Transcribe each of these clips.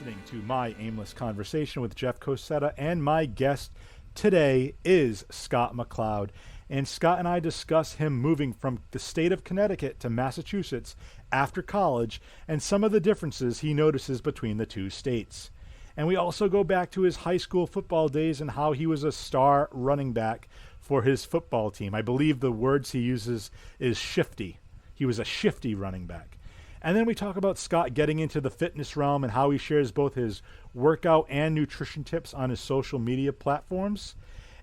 listening to my aimless conversation with Jeff Cosetta, and my guest today is Scott McLeod. And Scott and I discuss him moving from the state of Connecticut to Massachusetts after college and some of the differences he notices between the two states. And we also go back to his high school football days and how he was a star running back for his football team. I believe the words he uses is shifty. He was a shifty running back. And then we talk about Scott getting into the fitness realm and how he shares both his workout and nutrition tips on his social media platforms.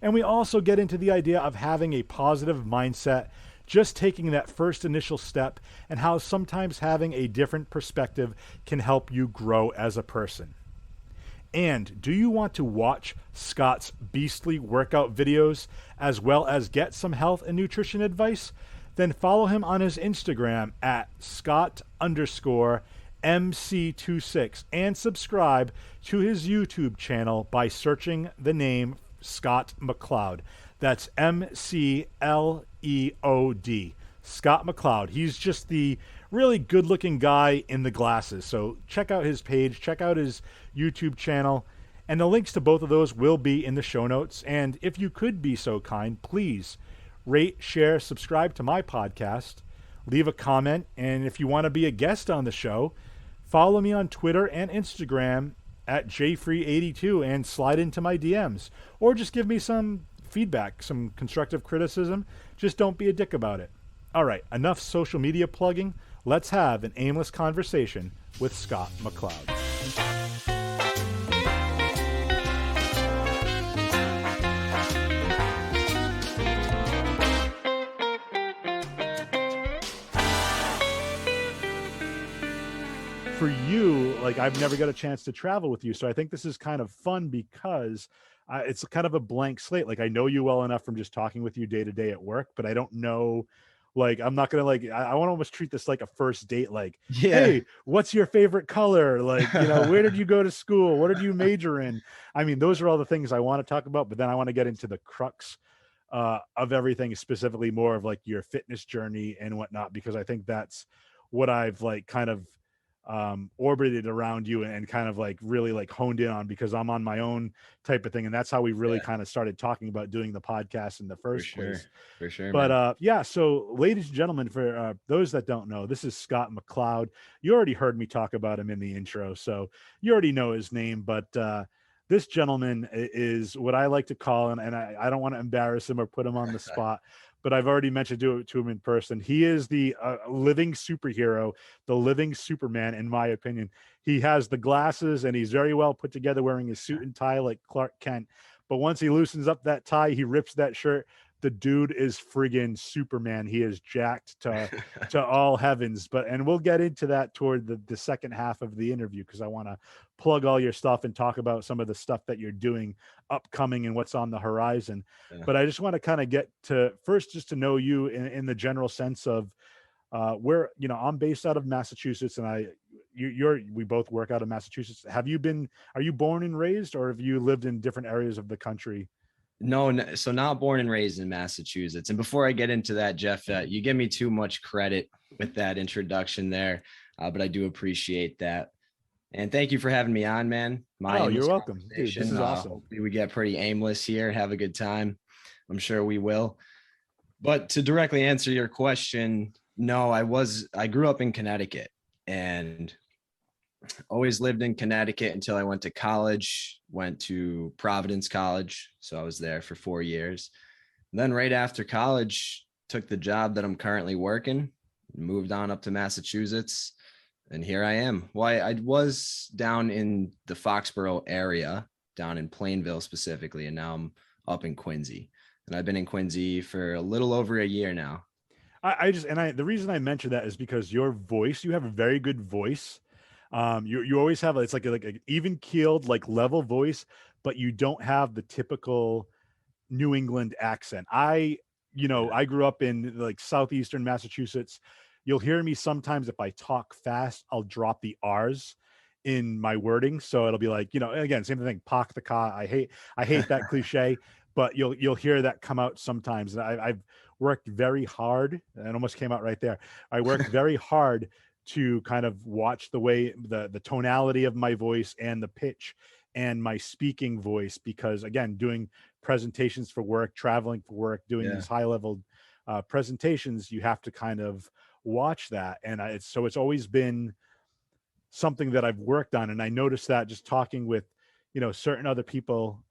And we also get into the idea of having a positive mindset, just taking that first initial step, and how sometimes having a different perspective can help you grow as a person. And do you want to watch Scott's beastly workout videos as well as get some health and nutrition advice? Then follow him on his Instagram at Scott_MC26 and subscribe to his YouTube channel by searching the name Scott McLeod. That's McLeod. Scott McLeod. He's just the really good-looking guy in the glasses. So check out his page, check out his YouTube channel, and the links to both of those will be in the show notes. And if you could be so kind, please rate, share, subscribe to my podcast, leave a comment, and if you want to be a guest on the show, follow me on Twitter and Instagram at jfree82 and slide into my DMs, or just give me some feedback, some constructive criticism. Just don't be a dick about it. All right, enough social media plugging. Let's have an aimless conversation with Scott McLeod. For you, like, I've never got a chance to travel with you, so I think this is kind of fun because it's kind of a blank slate. Like, I know you well enough from just talking with you day to day at work, but I don't know, like, I'm not gonna, like, I want to almost treat this like a first date. Like, hey, what's your favorite color? Like, where did you go to school? What did you major in? I mean, those are all the things I want to talk about, but then I want to get into the crux of everything, specifically more of like your fitness journey and whatnot, because I think that's what I've like kind of orbited around you and kind of like really like honed in on, because I'm on my own type of thing, and that's how we really kind of started talking about doing the podcast in the first place. For sure, but man. Yeah, so ladies and gentlemen, for those that don't know, this is Scott McLeod. You already heard me talk about him in the intro, so you already know his name. But this gentleman is what I like to call, and I don't want to embarrass him or put him on the spot, but I've already mentioned to him in person. He is the living superhero, the living Superman, in my opinion. He has the glasses, and he's very well put together, wearing his suit and tie like Clark Kent. But once he loosens up that tie, he rips that shirt. The dude is friggin' Superman. He is jacked to all heavens. And we'll get into that toward the second half of the interview, because I want to plug all your stuff and talk about some of the stuff that you're doing upcoming and what's on the horizon. But I just want to kind of get to first just to know you in the general sense of where, I'm based out of Massachusetts, and we both work out of Massachusetts. Are you born and raised, or have you lived in different areas of the country? No, so not born and raised in Massachusetts. And before I get into that, Jeff, you give me too much credit with that introduction there, but I do appreciate that. And thank you for having me on, man. You're welcome. Dude, this is awesome. Hopefully we get pretty aimless here, have a good time. I'm sure we will. But to directly answer your question, no, I grew up in Connecticut and always lived in Connecticut until I went to college, went to Providence College. So I was there for 4 years. And then right after college, took the job that I'm currently working, moved on up to Massachusetts, and here I am. Well, I was down in the Foxborough area, down in Plainville specifically, and now I'm up in Quincy. And I've been in Quincy for a little over a year now. The reason I mention that is because your voice, you have a very good voice. You always have it's like an even keeled, like level voice, but you don't have the typical New England accent. I grew up in like southeastern Massachusetts. You'll hear me sometimes if I talk fast, I'll drop the R's in my wording. So it'll be like, again, same thing, park the car. I hate that cliche, but you'll hear that come out sometimes. And I've worked very hard, and it almost came out right there. I worked very hard to kind of watch the way the tonality of my voice and the pitch and my speaking voice, because again, doing presentations for work, traveling for work, doing Yeah. these high level presentations, you have to kind of watch that. And it's always been something that I've worked on. And I noticed that just talking with, certain other people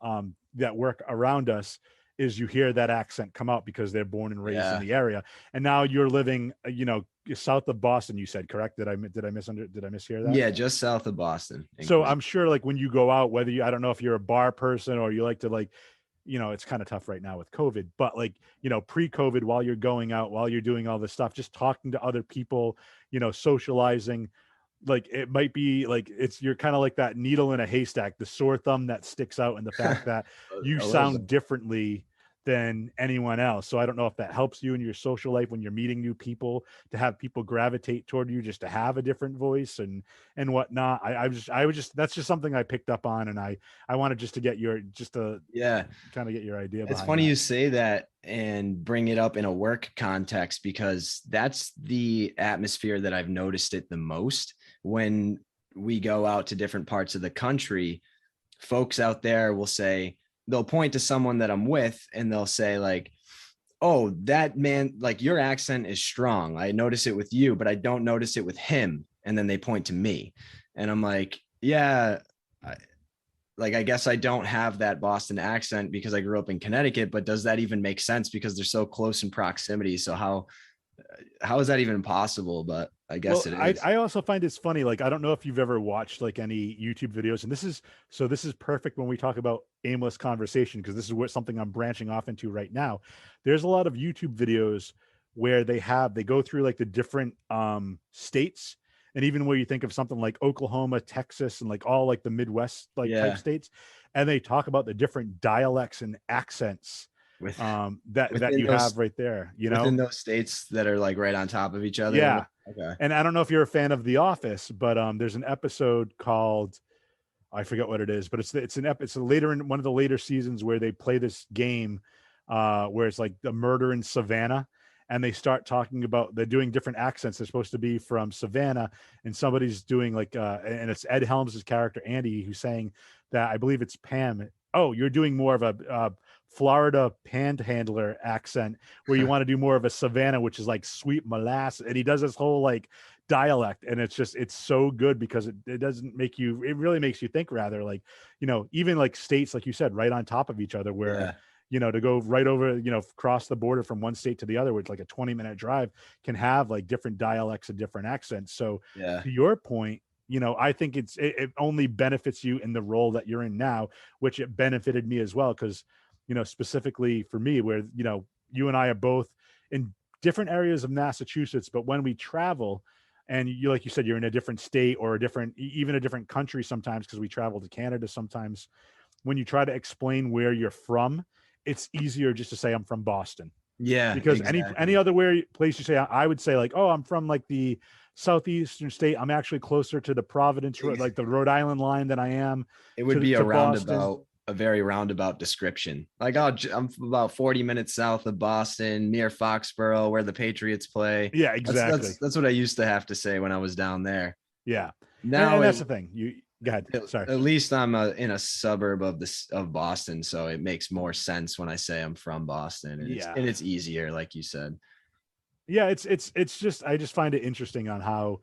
that work around us, is you hear that accent come out because they're born and raised in Yeah. the area. And now you're living, south of Boston, you said, correct? Did I mishear that? Yeah, just south of Boston. So I'm sure like when you go out, whether I don't know if you're a bar person or you like to like, it's kind of tough right now with COVID, but like, pre-COVID, while you're going out, while you're doing all this stuff, just talking to other people, socializing, like it might be like you're kind of like that needle in a haystack, the sore thumb that sticks out, and the fact that you a little bit. sound differently than anyone else. So I don't know if that helps you in your social life when you're meeting new people, to have people gravitate toward you just to have a different voice and whatnot. I was just that's just something I picked up on, and I wanted just to get your Yeah. kind of get your idea. It's behind funny that. you say that and bring it up in a work context, because that's the atmosphere that I've noticed it the most when we go out to different parts of the country. Folks out there will say, they'll point to someone that I'm with and they'll say like, oh, that man, like your accent is strong. I notice it with you, but I don't notice it with him. And then they point to me and I'm like, yeah, I guess I don't have that Boston accent because I grew up in Connecticut, but does that even make sense because they're so close in proximity? So how is that even possible? But I guess Well, it is. I also find it's funny. Like, I don't know if you've ever watched like any YouTube videos, and this is perfect when we talk about aimless conversation, because this is something I'm branching off into right now. There's a lot of YouTube videos where they go through like the different states, and even where you think of something like Oklahoma, Texas, and like all like the Midwest like type Yeah. states, and they talk about the different dialects and accents With that within you those have right there, within those states that are like right on top of each other. Yeah. Okay. And I don't know if you're a fan of The Office, but there's an episode called, I forget what it is, but it's a later in one of the later seasons where they play this game where it's like the murder in Savannah, and they start talking about, they're doing different accents. They're supposed to be from Savannah, and somebody's doing like and it's Ed Helms' character Andy, who's saying that, I believe it's Pam. Oh, you're doing more of a Florida panhandler accent, where you want to do more of a Savannah, which is like sweet molasses. And he does this whole like dialect, and it's so good because it doesn't make you, it really makes you think, rather like, even like states, like you said, right on top of each other, where, Yeah. to go right over, cross the border from one state to the other, which like a 20-minute drive, can have like different dialects and different accents. So Yeah. to your point, I think it only benefits you in the role that you're in now, which it benefited me as well. Cause specifically for me, where, you and I are both in different areas of Massachusetts, but when we travel, and you, like you said, you're in a different state or even a different country sometimes, because we travel to Canada sometimes, when you try to explain where you're from, it's easier just to say I'm from Boston. Yeah, Because any exactly. other place you say, I would say like, oh, I'm from like the southeastern state. I'm actually closer to the Providence, like the Rhode Island line, than I am It would be a to Boston. roundabout, a very roundabout description. Like, oh, I'm about 40 minutes south of Boston, near Foxborough, where the Patriots play. Yeah, That's exactly. that's what I used to have to say when I was down there. Yeah, Now and it that's the thing. You go ahead. Sorry. at least I'm in a suburb of Boston, so it makes more sense when I say I'm from Boston, and Yeah, it's easier, like you said. yeah. It's just, I just find it interesting on how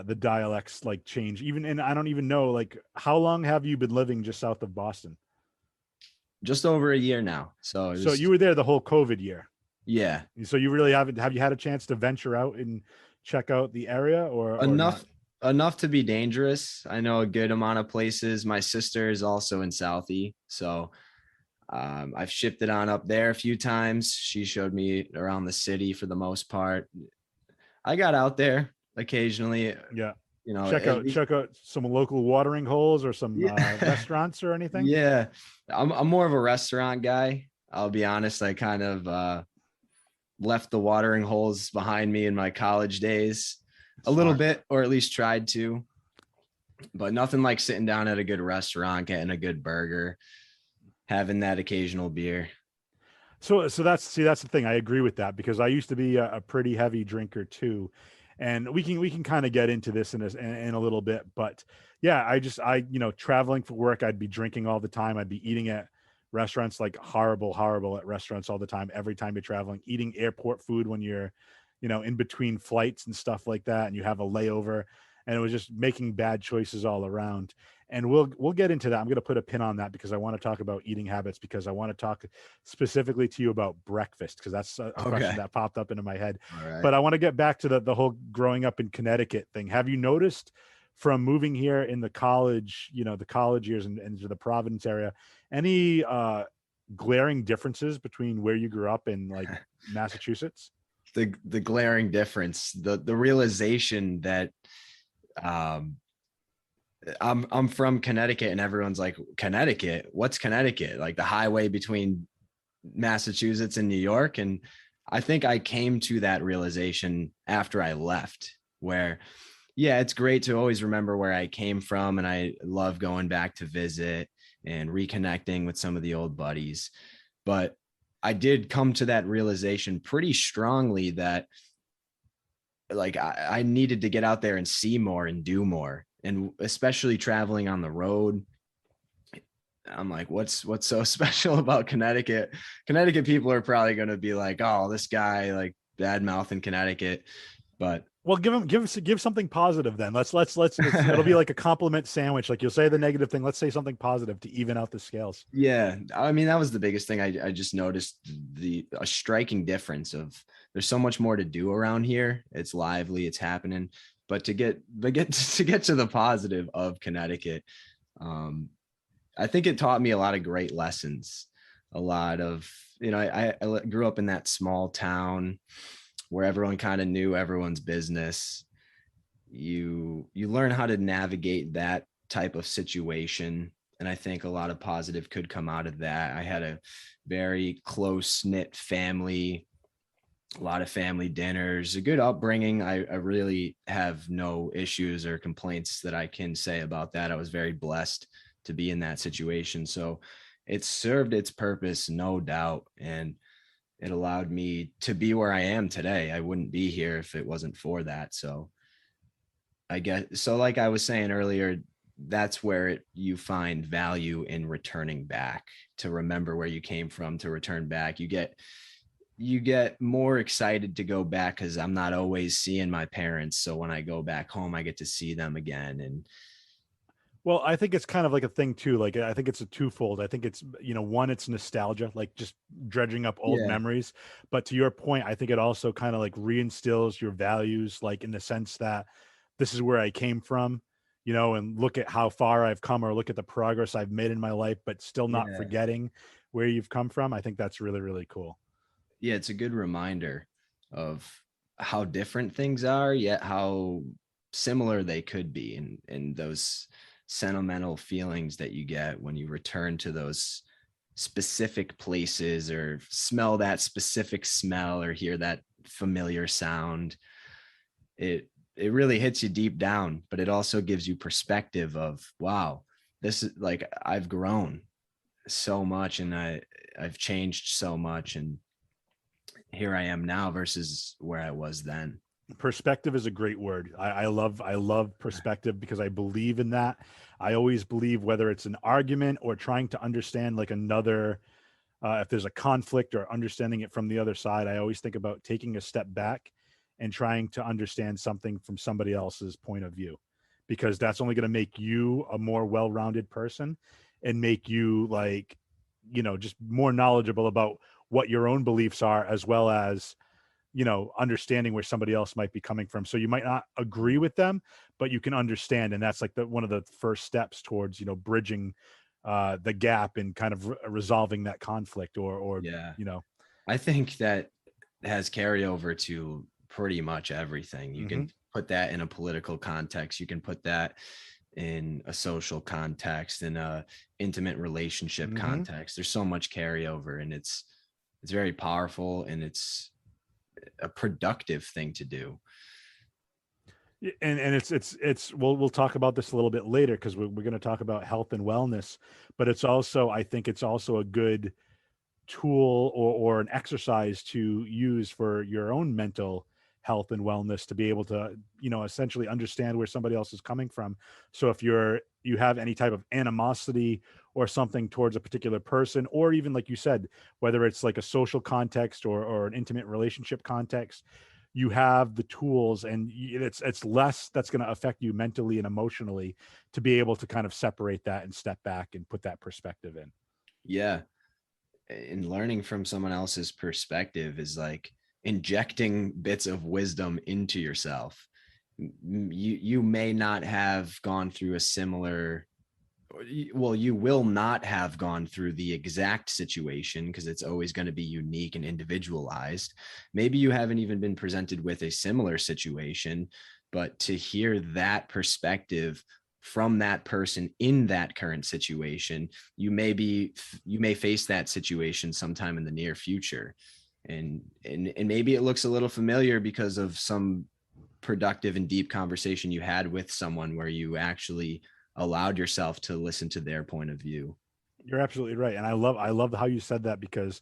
the dialects like change. Even, and I don't even know, like, how long have you been living just south of Boston? Just over a year now, so it So you was were there the whole COVID year. yeah. So you really haven't, have you had a chance to venture out and check out the area, or not? Enough to be dangerous. I know a good amount of places. My sister is also in Southie, so I've shipped it on up there a few times. She showed me around the city for the most part. I got out there occasionally, Yeah. at least. Check out some local watering holes or some Yeah. restaurants or anything. Yeah. I'm more of a restaurant guy. I'll be honest. I kind of left the watering holes behind me in my college days a little Smart. bit, or at least tried to, but nothing like sitting down at a good restaurant, getting a good burger, having that occasional beer. So that's the thing. I agree with that, because I used to be a pretty heavy drinker too. And we can kind of get into this in a little bit, but yeah, traveling for work, I'd be drinking all the time. I'd be eating at restaurants, like horrible at restaurants all the time. Every time you're traveling, eating airport food when you're, in between flights and stuff like that, and you have a layover, and it was just making bad choices all around. And we'll get into that. I'm going to put a pin on that because I want to talk about eating habits, because I want to talk specifically to you about breakfast, because that's a question Okay. that popped up into my head. All right. But I want to get back to the whole growing up in Connecticut thing. Have you noticed from moving here in the college, the college years and to the Providence area, any glaring differences between where you grew up in, like, Massachusetts? The glaring difference, the realization that um I'm from Connecticut, and everyone's like, Connecticut? What's Connecticut? Like the highway between Massachusetts and New York. And I think I came to that realization after I left, where, yeah, it's great to always remember where I came from. And I love going back to visit and reconnecting with some of the old buddies. But I did come to that realization pretty strongly that, like, I needed to get out there and see more and do more. And especially traveling on the road, I'm like, what's so special about Connecticut? Connecticut people are probably going to be like, oh, this guy, like, bad mouth in Connecticut. But Well, give something positive then. Let's it'll be like a compliment sandwich. Like, you'll say the negative thing, let's say something positive to even out the scales. yeah, I mean, that was the biggest thing. I just noticed a striking difference of, there's so much more to do around here. It's lively, it's happening. But to get to the positive of Connecticut, I think it taught me a lot of great lessons. A lot of, I grew up in that small town where everyone kind of knew everyone's business. You learn how to navigate that type of situation. And I think a lot of positive could come out of that. I had a very close knit family, a lot of family dinners, a good upbringing. I really have no issues or complaints that I can say about that. I was very blessed to be in that situation. So it served its purpose, no doubt. And it allowed me to be where I am today. I wouldn't be here if it wasn't for that. So I guess, so like I was saying earlier, that's where you find value in returning back, to remember where you came from, to return back. You get more excited to go back because I'm not always seeing my parents. So when I go back home, I get to see them again. And Well, I think it's kind of like a thing too. Like, I think it's a twofold. I think it's, one, it's nostalgia, like just dredging up old yeah, memories. But to your point, I think it also kind of like reinstills your values, like in the sense that this is where I came from, and look at how far I've come, or look at the progress I've made in my life, but still not yeah, forgetting where you've come from. I think that's really, really cool. yeah. It's a good reminder of how different things are, yet how similar they could be. And those sentimental feelings that you get when you return to those specific places, or smell that specific smell, or hear that familiar sound. It really hits you deep down, but it also gives you perspective of, wow, this is, like, I've grown so much, and I've changed so much, and here I am now versus where I was then. Perspective is a great word. I love perspective, because I believe in that. I always believe, whether it's an argument or trying to understand, like, another, if there's a conflict, or understanding it from the other side, I always think about taking a step back and trying to understand something from somebody else's point of view, because that's only going to make you a more well-rounded person, and make you, like, just more knowledgeable about what your own beliefs are, as well as, understanding where somebody else might be coming from. So you might not agree with them, but you can understand. And that's like one of the first steps towards, bridging the gap, and kind of resolving that conflict, or, Yeah, I think that has carryover to pretty much everything. You hmm can put that in a political context. You can put that in a social context, in a intimate relationship hmm context. There's so much carryover, and it's very powerful, and it's a productive thing to do. and it's we'll talk about this a little bit later, because we're going to talk about health and wellness. But it's also, I think it's also a good tool, or an exercise to use for your own mental health and wellness to be able to, essentially understand where somebody else is coming from. So if you have any type of animosity or something towards a particular person, or even like you said, whether it's like a social context or an intimate relationship context, you have the tools, and it's less that's going to affect you mentally and emotionally to be able to kind of separate that and step back and put that perspective in. Yeah. And learning from someone else's perspective is like injecting bits of wisdom into yourself. You may not have gone through a similar, well, you will not have gone through the exact situation because it's always going to be unique and individualized. Maybe you haven't even been presented with a similar situation, but to hear that perspective from that person in that current situation, you may face that situation sometime in the near future. And maybe it looks a little familiar because of some productive and deep conversation you had with someone where you actually allowed yourself to listen to their point of view. You're absolutely right. And I love how you said that, because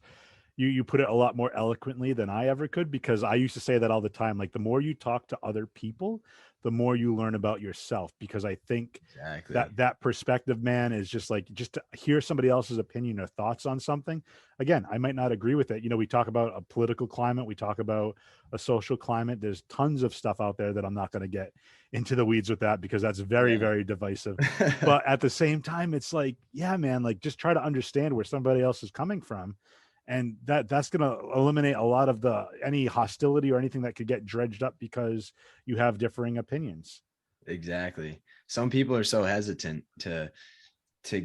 you put it a lot more eloquently than I ever could, because I used to say that all the time. Like, the more you talk to other people, the more you learn about yourself, because I think Exactly. that perspective, man, is just like, just to hear somebody else's opinion or thoughts on something. Again, I might not agree with it. We talk about a political climate, we talk about a social climate. There's tons of stuff out there that I'm not going to get into the weeds with that, because that's very, Yeah. very divisive. But at the same time, it's like, yeah, man, like, just try to understand where somebody else is coming from, and that's going to eliminate a lot of any hostility or anything that could get dredged up because you have differing opinions. Exactly. Some people are so hesitant to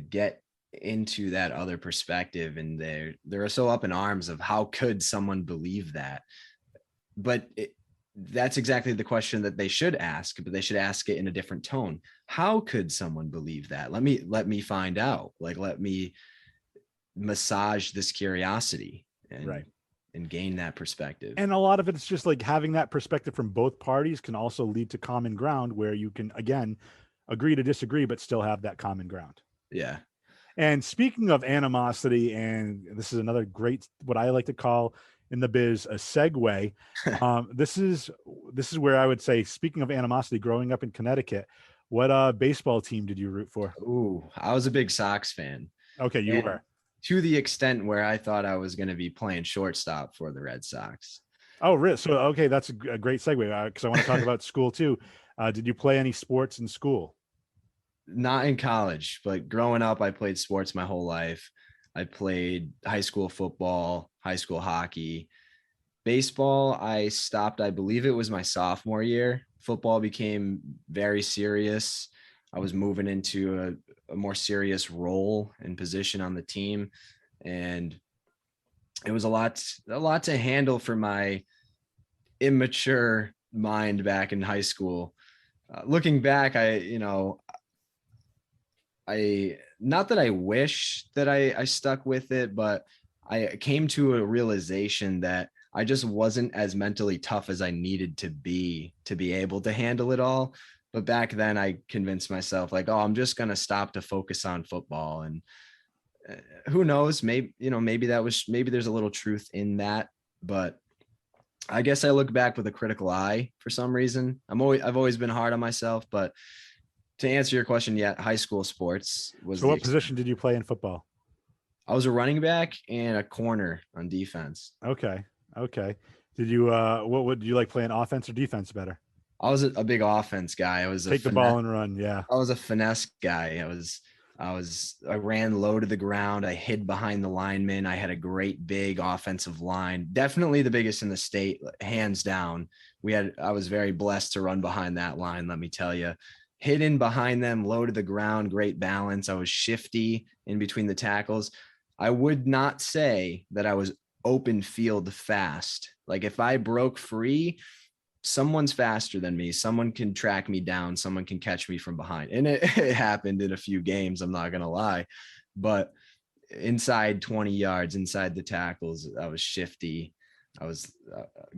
get into that other perspective, and they're so up in arms of how could someone believe that. But that's exactly the question that they should ask, but they should ask it in a different tone. How could someone believe that? Let me find out. Like, let me massage this curiosity Right. and gain that perspective. And a lot of it's just like having that perspective from both parties can also lead to common ground, where you can, again, agree to disagree, but still have that common ground. Yeah. And speaking of animosity, and this is another great, what I like to call in the biz, a segue. This is where I would say, speaking of animosity, growing up in Connecticut, what baseball team did you root for? Ooh, I was a big Sox fan. Okay, you And were. to the extent where I thought I was going to be playing shortstop for the Red Sox. Oh, really? So, okay, that's a great segue, because I want to talk about school too. Did you play any sports in school? Not in college, but growing up, I played sports my whole life. I played high school football, high school hockey, baseball. I stopped, I believe it was my sophomore year. Football became very serious. I was moving into a more serious role and position on the team. And it was a lot to handle for my immature mind back in high school. Looking back, I not that I wish that I stuck with it, but I came to a realization that I just wasn't as mentally tough as I needed to be able to handle it all. But back then I convinced myself like, oh, I'm just going to stop to focus on football. And who knows, maybe there's a little truth in that, but I guess I look back with a critical eye for some reason. I've always been hard on myself, but to answer your question, yeah, high school sports was So, what position did you play in football? I was a running back and a corner on defense. Okay, okay. Did you what would you like, playing offense or defense better? I was a big offense guy. Take the ball and run. Yeah. I was a finesse guy. I ran low to the ground. I hid behind the lineman. I had a great big offensive line. Definitely the biggest in the state, hands down. I was very blessed to run behind that line, let me tell you. Hidden behind them, low to the ground, great balance. I was shifty in between the tackles. I would not say that I was open field fast. Like, if I broke free, someone's faster than me. Someone can track me down. Someone can catch me from behind. And it happened in a few games. I'm not going to lie, but inside 20 yards, inside the tackles, I was shifty. I was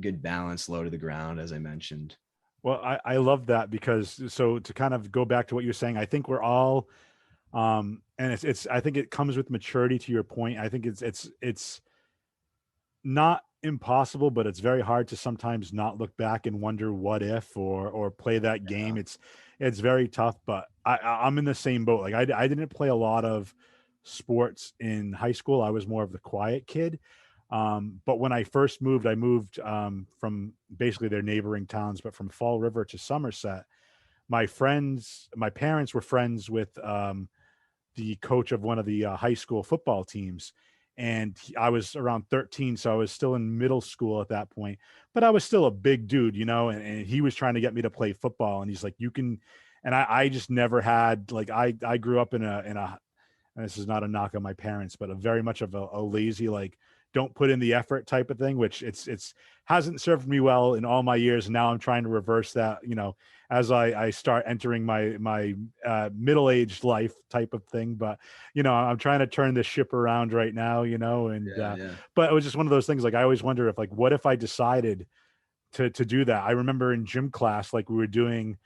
good balance, low to the ground, as I mentioned. Well, I love that, because, so to kind of go back to what you're saying, I think we're all, and I think it comes with maturity, to your point. I think it's not impossible, but it's very hard to sometimes not look back and wonder what if, or play that game. Yeah. It's very tough, but I'm in the same boat. Like I didn't play a lot of sports in high school. I was more of the quiet kid. But when I first moved, I moved from basically their neighboring towns, but from Fall River to Somerset. My parents were friends with the coach of one of the high school football teams. And I was around 13, so I was still in middle school at that point, but I was still a big dude, and he was trying to get me to play football. And he's like, you can, and I just never had, like, I grew up in a, and this is not a knock on my parents, but a very much of a lazy, like, don't put in the effort type of thing, which it's hasn't served me well in all my years. And now I'm trying to reverse that, as I start entering my middle-aged life type of thing. But, I'm trying to turn this ship around right now, and, Yeah. Yeah. but it was just one of those things. Like, I always wonder if, like, what if I decided to do that? I remember in gym class, like, we were doing,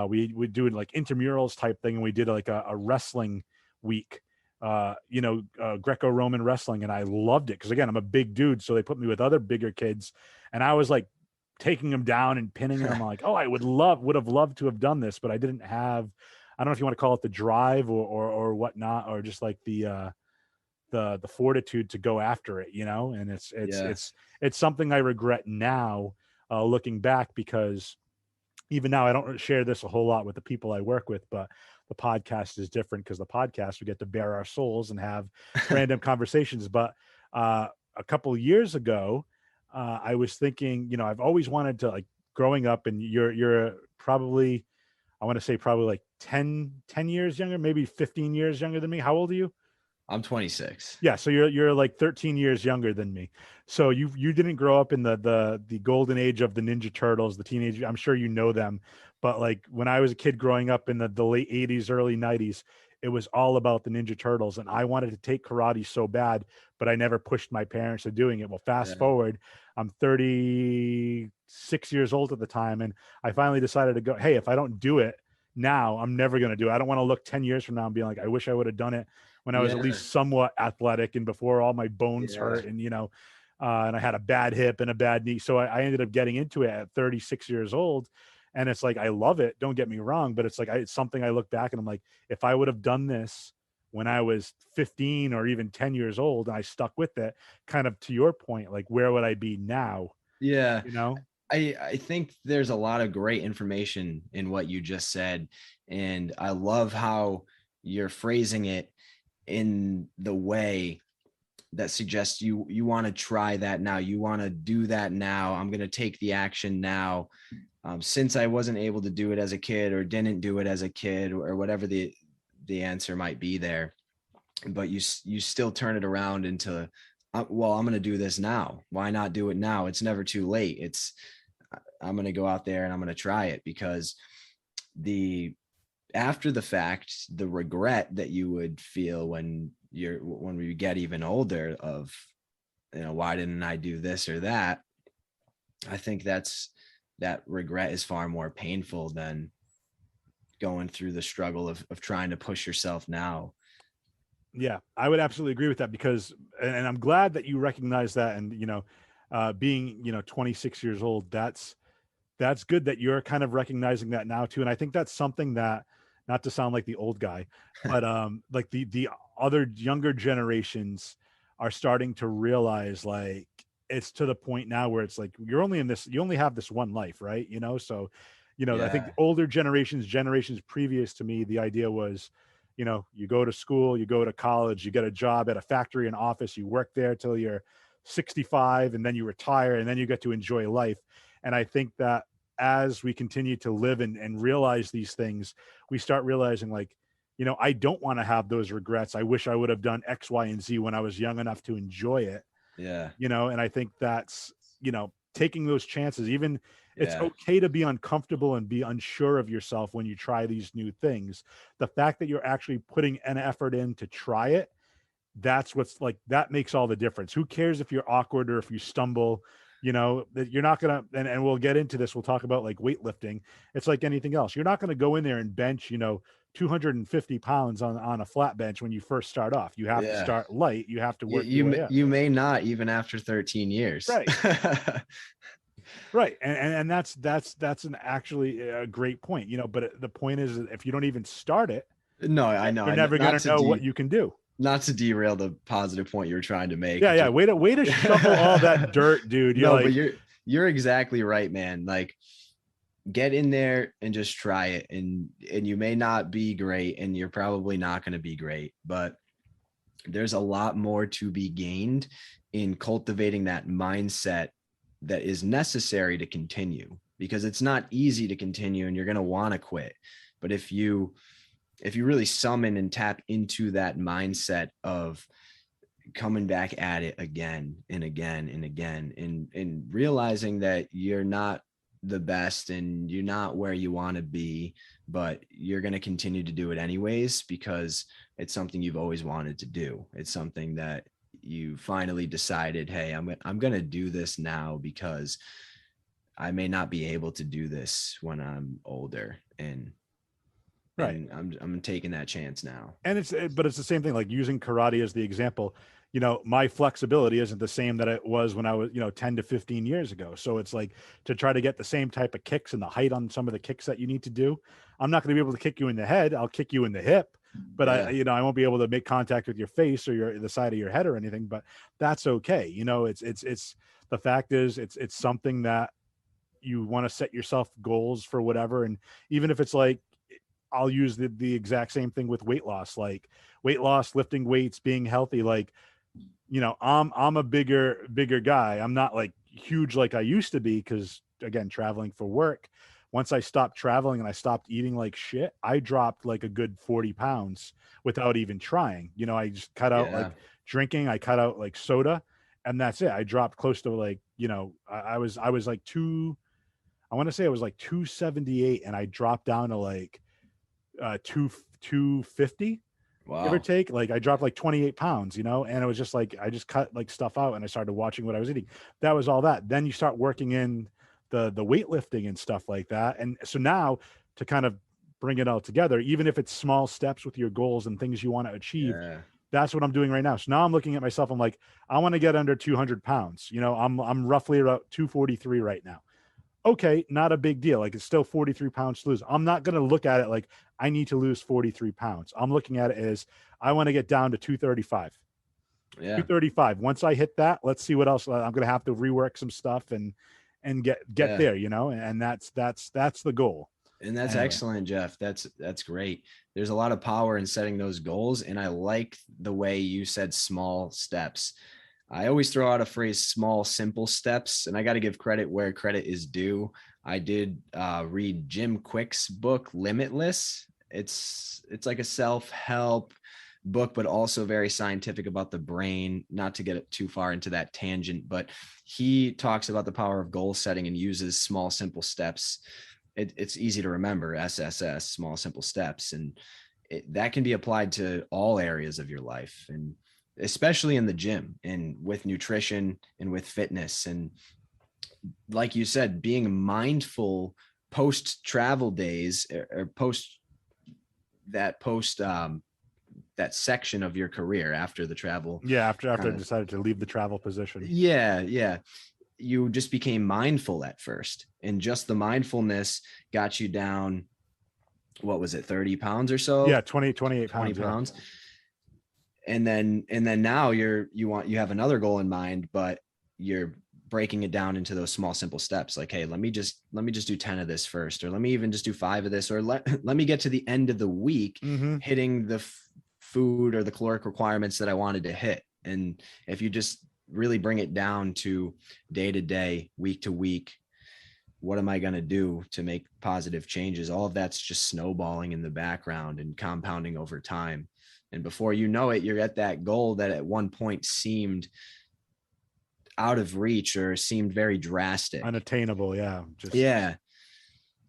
we doing like intramurals type thing. And we did like a wrestling week, Greco-Roman wrestling. And I loved it. Cause again, I'm a big dude. So they put me with other bigger kids, and I was like taking them down and pinning them. I'm like, oh, I would have loved to have done this, but I didn't have, I don't know if you want to call it the drive or whatnot, or just like the fortitude to go after it, and Yeah. it's something I regret now, looking back, because even now I don't share this a whole lot with the people I work with, but the podcast is different, because the podcast, we get to bare our souls and have random conversations. But a couple of years ago, I was thinking, I've always wanted to, like, growing up, and you're probably, I want to say probably like 10 years younger, maybe 15 years younger than me. How old are you? I'm 26. Yeah, so you're like 13 years younger than me. So you didn't grow up in the golden age of the Ninja Turtles, the teenage. I'm sure you know them, but like when I was a kid growing up in the late 80s, early 90s, it was all about the Ninja Turtles, and I wanted to take karate so bad, but I never pushed my parents to doing it. Well, fast Yeah. forward, I'm 36 years old at the time, and I finally decided to go, hey, if I don't do it now, I'm never going to do it. I don't want to look 10 years from now and be like, I wish I would have done it when I was at Yeah. least somewhat athletic and before all my bones Yeah. hurt, and and I had a bad hip and a bad knee. So I ended up getting into it at 36 years old. And it's like, I love it. Don't get me wrong, but it's like, it's something I look back and I'm like, if I would have done this when I was 15 or even 10 years old and I stuck with it, kind of to your point, like, where would I be now? Yeah. You know? I think there's a lot of great information in what you just said. And I love how you're phrasing it in the way that suggests you want to try that now. You want to do that now. I'm going to take the action now. Since I wasn't able to do it as a kid, or didn't do it as a kid, or whatever the answer might be there, but you still turn it around into, well, I'm going to do this now. Why not do it now? It's never too late. I'm going to go out there and I'm going to try it, because the after the fact, the regret that you would feel when we get even older of, why didn't I do this or that? I think that regret is far more painful than going through the struggle of trying to push yourself now. Yeah, I would absolutely agree with that, because, and I'm glad that you recognize that. And, being, 26 years old, that's good that you're kind of recognizing that now too. And I think that's something that, not to sound like the old guy, but like the other younger generations are starting to realize, like, it's to the point now where it's like, you only have this one life, right? So, I think Yeah. the older generations previous to me, the idea was, you go to school, you go to college, you get a job at a factory, an office, you work there till you're 65, and then you retire, and then you get to enjoy life. And I think that as we continue to live and realize these things, we start realizing, like, I don't want to have those regrets. I wish I would have done X, Y, and Z when I was young enough to enjoy it, Yeah. and I think that's, taking those chances. Even, it's Yeah. okay to be uncomfortable and be unsure of yourself when you try these new things. The fact that you're actually putting an effort in to try it, that's what's, like, that makes all the difference. Who cares if you're awkward or if you stumble? That you're not gonna, and we'll get into this, we'll talk about like weightlifting. It's like anything else. You're not gonna go in there and bench, 250 pounds on a flat bench when you first start off. You have to Yeah. start light. You have to work your way up. You may not even after 13 years. Right. Right. And that's an actually a great point, but the point is that if you don't even start it, No, I know. you're never going to know what you can do. Not to derail the positive point you were trying to make. Yeah. Yeah. Way to shovel all that dirt, dude. But you're exactly right, man. Like, get in there and just try it. And you may not be great, and you're probably not going to be great, but there's a lot more to be gained in cultivating that mindset that is necessary to continue, because it's not easy to continue and you're going to want to quit. But if you really summon and tap into that mindset of coming back at it again and again and again, and realizing that you're not the best and you're not where you want to be, but you're going to continue to do it anyways, because it's something you've always wanted to do. It's something that you finally decided, hey, I'm going to do this now because I may not be able to do this when I'm older. And right. And I'm taking that chance now. And it's the same thing, like using karate as the example. My flexibility isn't the same that it was when I was, 10 to 15 years ago. So it's like, to try to get the same type of kicks and the height on some of the kicks that you need to do, I'm not going to be able to kick you in the head. I'll kick you in the hip, but I won't be able to make contact with your face or the side of your head or anything, but that's okay. It's the fact is it's something that you want to set yourself goals for whatever. And even if it's like, I'll use the exact same thing with weight loss, lifting weights, being healthy. Like, I'm a bigger guy. I'm not like huge like I used to be, because again, traveling for work. Once I stopped traveling and I stopped eating like shit, I dropped like a good 40 pounds without even trying. I just cut out like drinking. I cut out like soda, and that's it. I dropped close to like, I was like I want to say I was like 278, and I dropped down to like 250. Wow. Give or take. Like, I dropped like 28 pounds, and it was just like, I just cut like stuff out and I started watching what I was eating. That was all that. Then you start working in the weightlifting and stuff like that. And so now, to kind of bring it all together, even if it's small steps with your goals and things you want to achieve, that's what I'm doing right now. So now I'm looking at myself. I'm like, I want to get under 200 pounds. I'm roughly about 243 right now. Okay, not a big deal. Like, it's still 43 pounds to lose. I'm not going to look at it like I need to lose 43 pounds. I'm looking at it as I want to get down to 235. Yeah. 235. Once I hit that, let's see what else. I'm going to have to rework some stuff and get there, and that's the goal. And that's excellent, Jeff. That's great. There's a lot of power in setting those goals. And I like the way you said small steps. I always throw out a phrase, small, simple steps, and I got to give credit where credit is due. I did read Jim Quick's book, Limitless. It's like a self-help book, but also very scientific about the brain. Not to get too far into that tangent, but he talks about the power of goal setting and uses small, simple steps. It's easy to remember, SSS, small, simple steps. And that can be applied to all areas of your life, and especially in the gym and with nutrition and with fitness. And like you said, being mindful post travel days or post that section of your career after the travel. Yeah. After I decided to leave the travel position. Yeah. You just became mindful at first, and just the mindfulness got you down. What was it? 30 pounds or so? Yeah. 28 pounds. 20 pounds. Yeah. And then now you have another goal in mind, but you're breaking it down into those small, simple steps. Like, hey, let me just do 10 of this first, or let me even just do 5 of this, or let me get to the end of the week hitting the food or the caloric requirements that I wanted to hit. And if you just really bring it down to day to day, week to week, what am I going to do to make positive changes? All of that's just snowballing in the background and compounding over time. And before you know it, you're at that goal that at one point seemed out of reach or seemed very drastic. Unattainable. Yeah.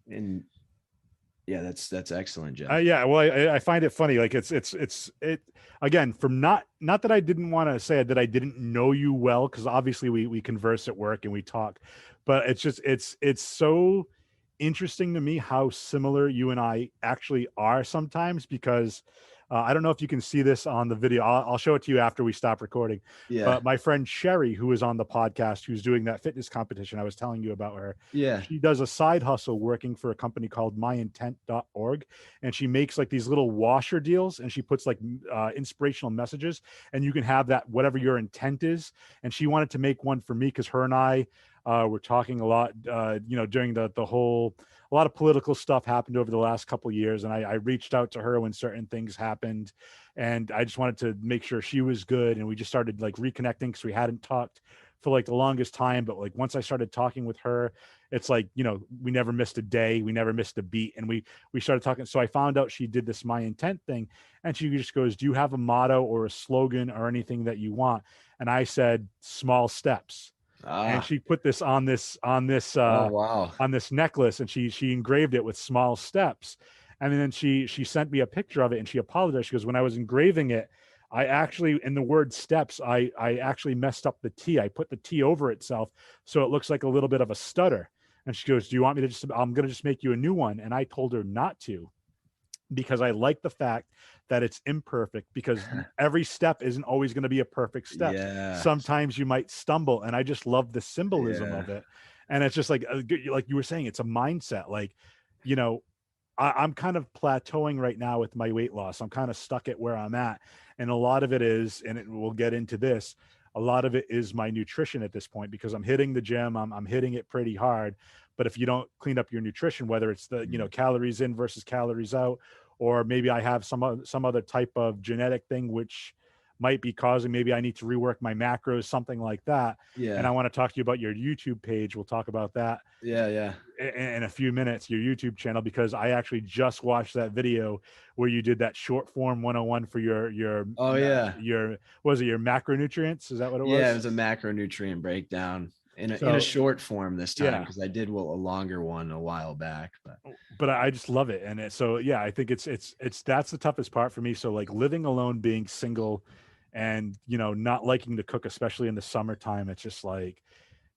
And yeah, that's excellent, Jeff. Well, I find it funny. Like, it's again, from not that I didn't want to say that I didn't know you well, because obviously we converse at work and we talk, but it's just, it's so interesting to me how similar you and I actually are sometimes, because I don't know if you can see this on the video. I'll show it to you after we stop recording. Yeah. But my friend Sherry, who is on the podcast, who's doing that fitness competition, I was telling you about her. Yeah. She does a side hustle working for a company called myintent.org. And she makes like these little washer deals, and she puts like inspirational messages, and you can have that, whatever your intent is. And she wanted to make one for me because her and I were talking a lot, during the whole, a lot of political stuff happened over the last couple of years. And I reached out to her when certain things happened, and I just wanted to make sure she was good. And we just started like reconnecting because we hadn't talked for like the longest time. But like once I started talking with her, it's like, we never missed a day, we never missed a beat. And we started talking. So I found out she did this My Intent thing, and she just goes, do you have a motto or a slogan or anything that you want? And I said, small steps. And she put this on this Oh, wow. on this necklace, and she engraved it with small steps. And then she sent me a picture of it, and she apologized. She goes, when I was engraving it, I actually, in the word steps, I actually messed up the T. I put the T over itself, so it looks like a little bit of a stutter. And she goes, do you want me to I'm going to just make you a new one. And I told her not to, because I like the fact that it's imperfect, because every step isn't always going to be a perfect step. Yeah. Sometimes you might stumble, and I just love the symbolism of Yeah. it. And it's just like you were saying, it's a mindset. Like, I'm kind of plateauing right now with my weight loss. I'm kind of stuck at where I'm at. And a lot of it is, and we'll get into this, a lot of it is my nutrition at this point, because I'm hitting the gym. I'm hitting it pretty hard. But if you don't clean up your nutrition, whether it's the, calories in versus calories out, or maybe I have some other type of genetic thing, which might be causing, maybe I need to rework my macros, something like that. And I Yeah. want to talk to you about your YouTube page. We'll talk about that Yeah. Yeah. in a few minutes, your YouTube channel, because I actually just watched that video where you did that short form 101 for Oh, yeah. was it your macronutrients? Is that what it Yeah. It was? was a macronutrient breakdown in a So short form this time, yeah, because I did a longer one a while back. but I just love it. And so, yeah, I think it's that's the toughest part for me. So like living alone, being single, and, not liking to cook, especially in the summertime, it's just like,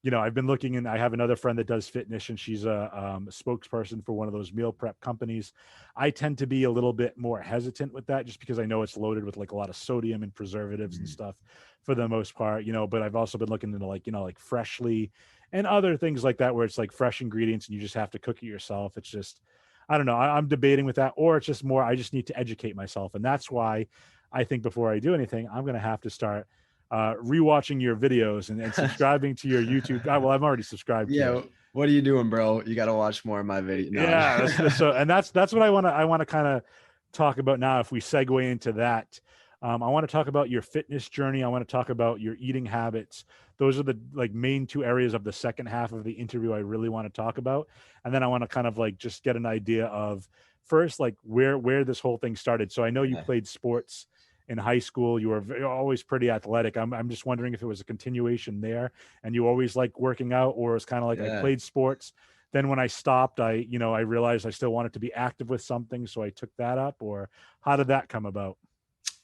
I've been looking, and I have another friend that does fitness, and she's a spokesperson for one of those meal prep companies. I tend to be a little bit more hesitant with that, just because I know it's loaded with like a lot of sodium and preservatives and stuff for the most part, but I've also been looking into like Freshly and other things like that, where it's like fresh ingredients and you just have to cook it yourself. It's just, I don't know. I'm debating with that, or it's just more, I just need to educate myself. And that's why I think before I do anything, I'm going to have to start rewatching your videos and subscribing to your YouTube. Well, I'm already subscribed to Yeah. it. What are you doing, bro? You got to watch more of my video. No. Yeah. So, and that's what I want to kind of talk about now. If we segue into that, I want to talk about your fitness journey. I want to talk about your eating habits. Those are the like main two areas of the second half of the interview I really want to talk about. And then I want to kind of like just get an idea of first, like where this whole thing started. So I know you Yeah. played sports in high school. You were always pretty athletic. I'm just wondering if it was a continuation there, and you always like working out, or it's kind of like I Yeah. played sports. Then when I stopped, I realized I still wanted to be active with something, so I took that up. Or how did that come about?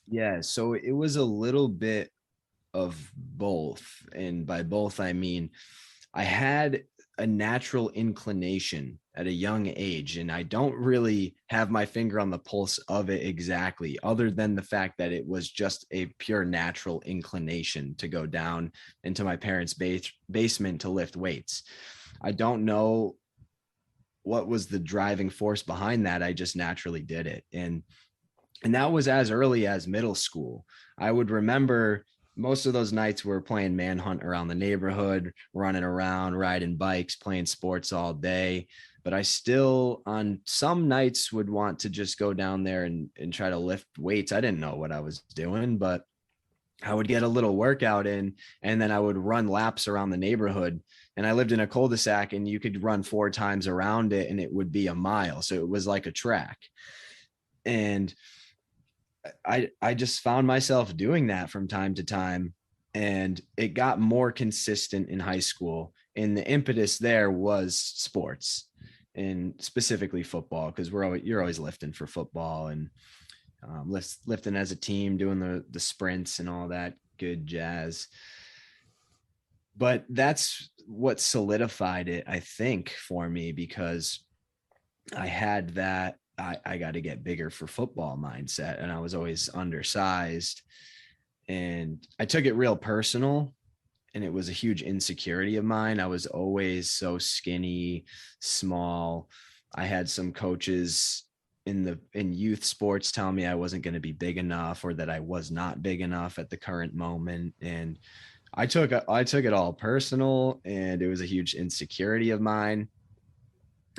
Yeah. So it was a little bit of both. And by both, I mean, I had a natural inclination at a young age, and I don't really have my finger on the pulse of it exactly, other than the fact that it was just a pure natural inclination to go down into my parents' basement to lift weights. I don't know what was the driving force behind that. I just naturally did it. And that was as early as middle school. I would remember most of those nights we were playing manhunt around the neighborhood, running around, riding bikes, playing sports all day. But I still, on some nights, would want to just go down there and try to lift weights. I didn't know what I was doing, but I would get a little workout in, and then I would run laps around the neighborhood. And I lived in a cul-de-sac, and you could run 4 times around it, and it would be a mile. So it was like a track. And I just found myself doing that from time to time, and it got more consistent in high school. And the impetus there was sports, and specifically football, because you're always lifting for football, and lifting as a team, doing the sprints and all that good jazz. But that's what solidified it, I think, for me, because I had that I got to get bigger for football mindset, and I was always undersized, and I took it real personal, and it was a huge insecurity of mine. I was always so skinny, small. I had some coaches in youth sports tell me I wasn't going to be big enough, or that I was not big enough at the current moment, and I took it all personal, and it was a huge insecurity of mine,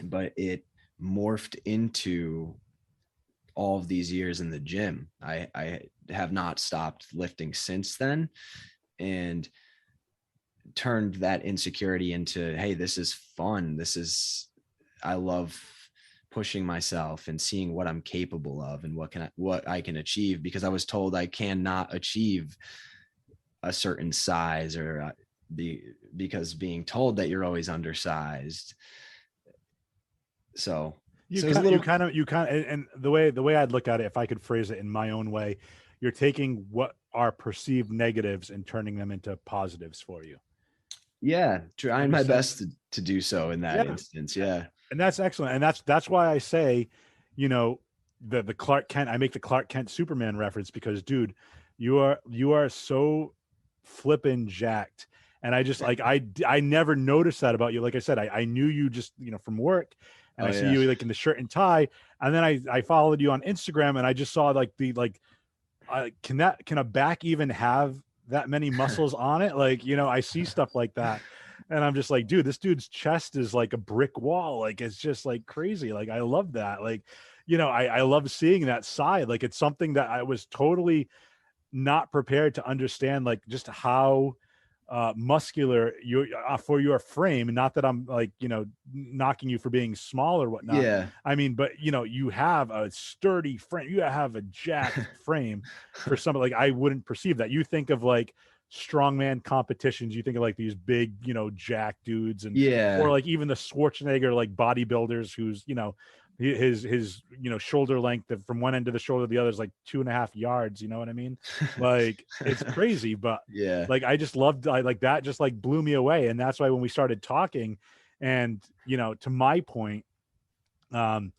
but it morphed into all of these years in the gym. I have not stopped lifting since then, and turned that insecurity into, hey, this is fun. I love pushing myself and seeing what I'm capable of and what I can achieve, because I was told I cannot achieve a certain size, or because being told that you're always undersized. So You it was a little, you kind of, and the way I'd look at it, if I could phrase it in my own way, you're taking what are perceived negatives and turning them into positives for you. yeah, trying my best to do so in that Yeah, instance. Yeah. and that's excellent, and that's why I say, you know, the Clark Kent. I make the Clark Kent Superman reference because, dude, you are so flippin' jacked, and I just like I never noticed that about you. Like I said, I knew you just, from work, and Oh I see yeah. you like in the shirt and tie, and then I followed you on Instagram, and I just saw like can a back even have that many muscles on it? Like, I see stuff like that, and I'm just like, dude, this dude's chest is like a brick wall. Like, it's just like crazy. Like, I love that. Like, I love seeing that side. Like, it's something that I was totally not prepared to understand, like just how muscular you for your frame. And not that I'm like, knocking you for being small or whatnot. Yeah. I mean, but you have a sturdy frame. You have a jacked frame for something. Like, I wouldn't perceive that. You think of like strongman competitions, you think of like these big, jack dudes, and or Yeah. like even the Schwarzenegger like bodybuilders who's, his shoulder length from one end of the shoulder to the other is like 2.5 yards. You know what I mean? Like, it's crazy, but Yeah. like I just loved, I like that just like blew me away. And that's why when we started talking, and to my point, um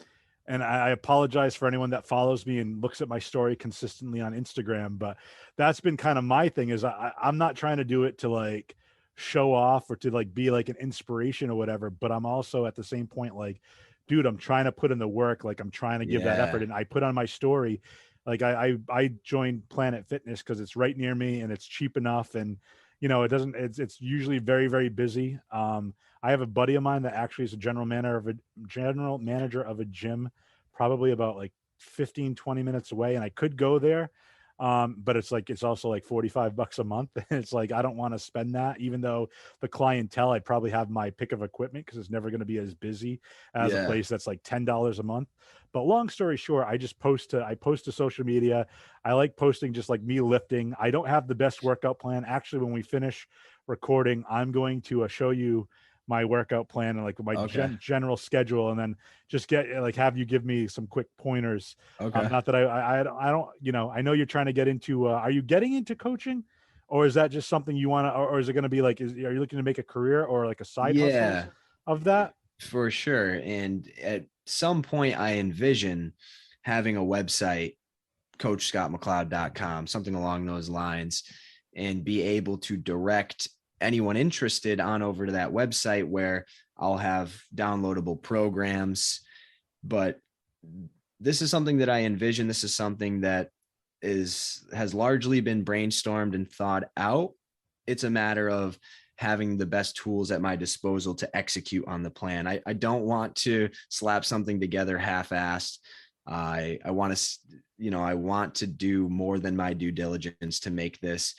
and I apologize for anyone that follows me and looks at my story consistently on Instagram, but that's been kind of my thing, is I'm not trying to do it to like show off or to like be like an inspiration or whatever, but I'm also at the same point like, dude, I'm trying to put in the work. Like, I'm trying to give that Yeah. effort. And I put on my story, like I joined Planet Fitness because it's right near me and it's cheap enough, and it doesn't, it's usually very, very busy. I have a buddy of mine that actually is a general manager of a gym, probably about like 15-20 minutes away, and I could go there. But it's also like $45 a month. And it's like, I don't want to spend that, even though the clientele, I'd probably have my pick of equipment, because it's never going to be as busy as a Yeah. place that's like $10 a month. But long story short, I post to social media. I like posting just like me lifting. I don't have the best workout plan. Actually, when we finish recording, I'm going to show you my workout plan and like my Okay. general schedule, and then just have you give me some quick pointers. Okay. Not that I don't, I know you're trying to get into, are you getting into coaching, or is that just something you want to, or is it going to be like, are you looking to make a career or like a side hustle Yeah, of that? for sure. And at some point I envision having a website, coachscottmcleod.com, something along those lines, and be able to direct anyone interested on over to that website, where I'll have downloadable programs. But this is something that I envision. This is something that has largely been brainstormed and thought out. It's a matter of having the best tools at my disposal to execute on the plan. I don't want to slap something together half-assed. I want to, I want to do more than my due diligence to make this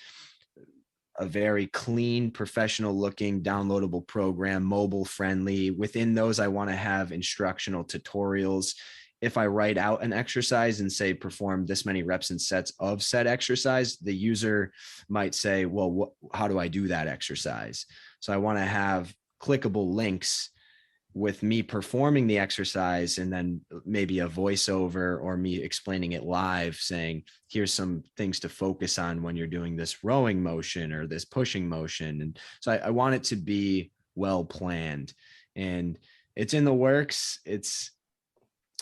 a very clean, professional looking, downloadable program, mobile friendly. Within those, I want to have instructional tutorials. If I write out an exercise and say, perform this many reps and sets of said exercise, the user might say, well, how do I do that exercise? So I want to have clickable links with me performing the exercise, and then maybe a voiceover or me explaining it live, saying, here's some things to focus on when you're doing this rowing motion or this pushing motion. And so I want it to be well planned, and it's in the works.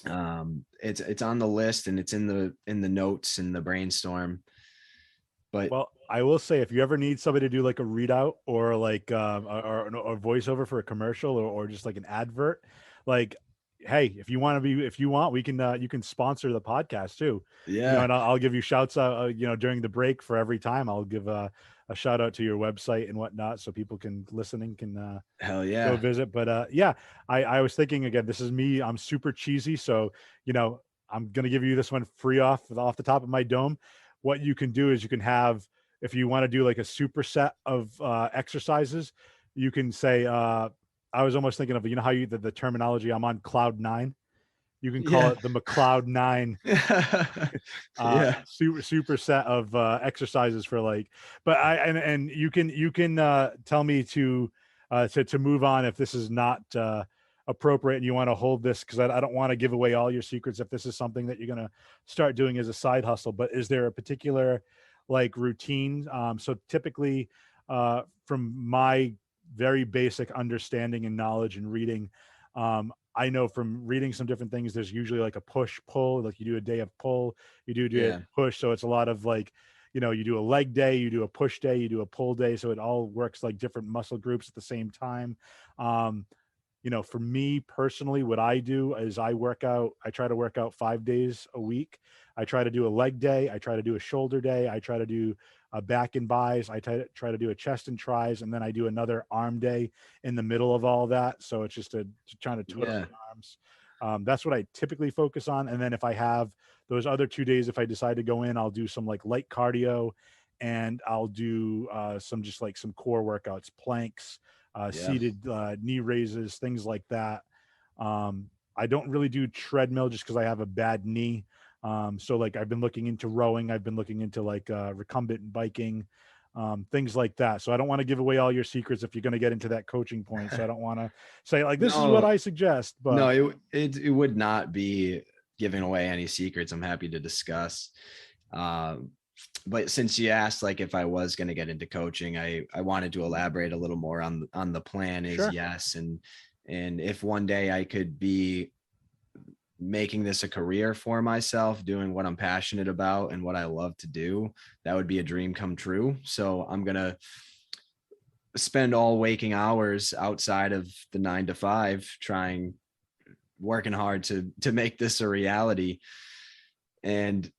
It's on the list and it's in the notes in the brainstorm. But Well, I will say if you ever need somebody to do like a readout or like or voiceover for a commercial or just like an advert, like hey, if you want, we can you can sponsor the podcast too, you know, yeah, and I'll give you shouts out, you know, during the break for every time. I'll give a shout out to your website and whatnot so people can listening can hell go yeah. visit. But yeah, I was thinking again, this is me. I'm super cheesy, so you know, I'm gonna give you this one free off the top of my dome. What you can do is you can have if you want to do like a superset of exercises, you can say I was almost thinking of you know how you the terminology I'm on cloud nine. You can call Yeah. it the McLeod nine Yeah. super set of exercises for like but I and you can tell me to move on if this is not appropriate and you want to hold this because I don't want to give away all your secrets if this is something that you're going to start doing as a side hustle. But is there a particular like routine? So typically from my very basic understanding and knowledge and reading, I know from reading some different things, there's usually like a push pull, like you do a day of pull, you do a day of Yeah. push. So it's a lot of like, you know, you do a leg day, you do a push day, you do a pull day. So it all works like different muscle groups at the same time. Um, you know, for me personally, what I do is I try to work out 5 days a week. I try to do a leg day. I try to do a shoulder day. I try to do a back and buys. Try to do a chest and tries. And then I do another arm day in the middle of all that. So it's just trying to total Yeah. the arms. That's what I typically focus on. And then if I have those other 2 days, if I decide to go in, I'll do some like light cardio and I'll do some just like some core workouts, planks, Yeah. seated knee raises, things like that. I don't really do treadmill just because I have a bad knee. So like I've been looking into rowing, I've been looking into like recumbent biking, things like that. So I don't want to give away all your secrets if you're going to get into that coaching point. So I don't want to say like this is what No, I suggest, no, but it would not be giving away any secrets. I'm happy to discuss. Um, but since you asked like if I was going to get into coaching, I wanted to elaborate a little more on the plan is sure. yes. And if one day I could be making this a career for myself, doing what I'm passionate about and what I love to do, that would be a dream come true. So I'm going to spend all waking hours outside of the 9 to 5 trying working hard to make this a reality. And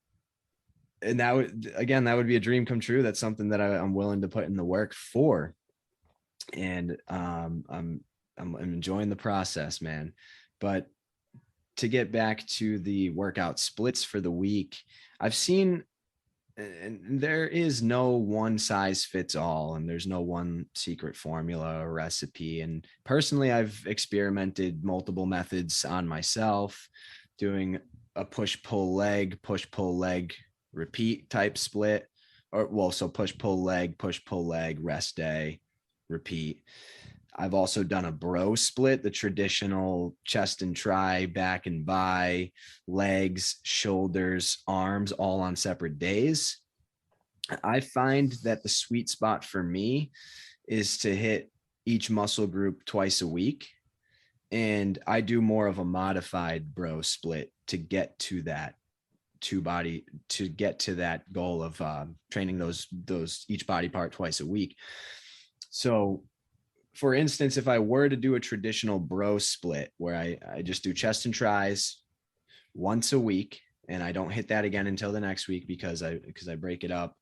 that would again that would be a dream come true. That's something that I'm willing to put in the work for. And I'm enjoying the process, man. But to get back to the workout splits for the week, I've seen, and there is no one size fits all, and there's no one secret formula or recipe. And personally, I've experimented multiple methods on myself, doing a push pull leg, repeat type split, or well, so push pull leg, rest day, repeat. I've also done a bro split, the traditional chest and try, back and by, legs, shoulders, arms, all on separate days. I find that the sweet spot for me is to hit each muscle group twice a week. And I do more of a modified bro split to get to that to get to that goal of training those each body part twice a week. So for instance, if I were to do a traditional bro split where I just do chest and tries once a week and I don't hit that again until the next week because I break it up.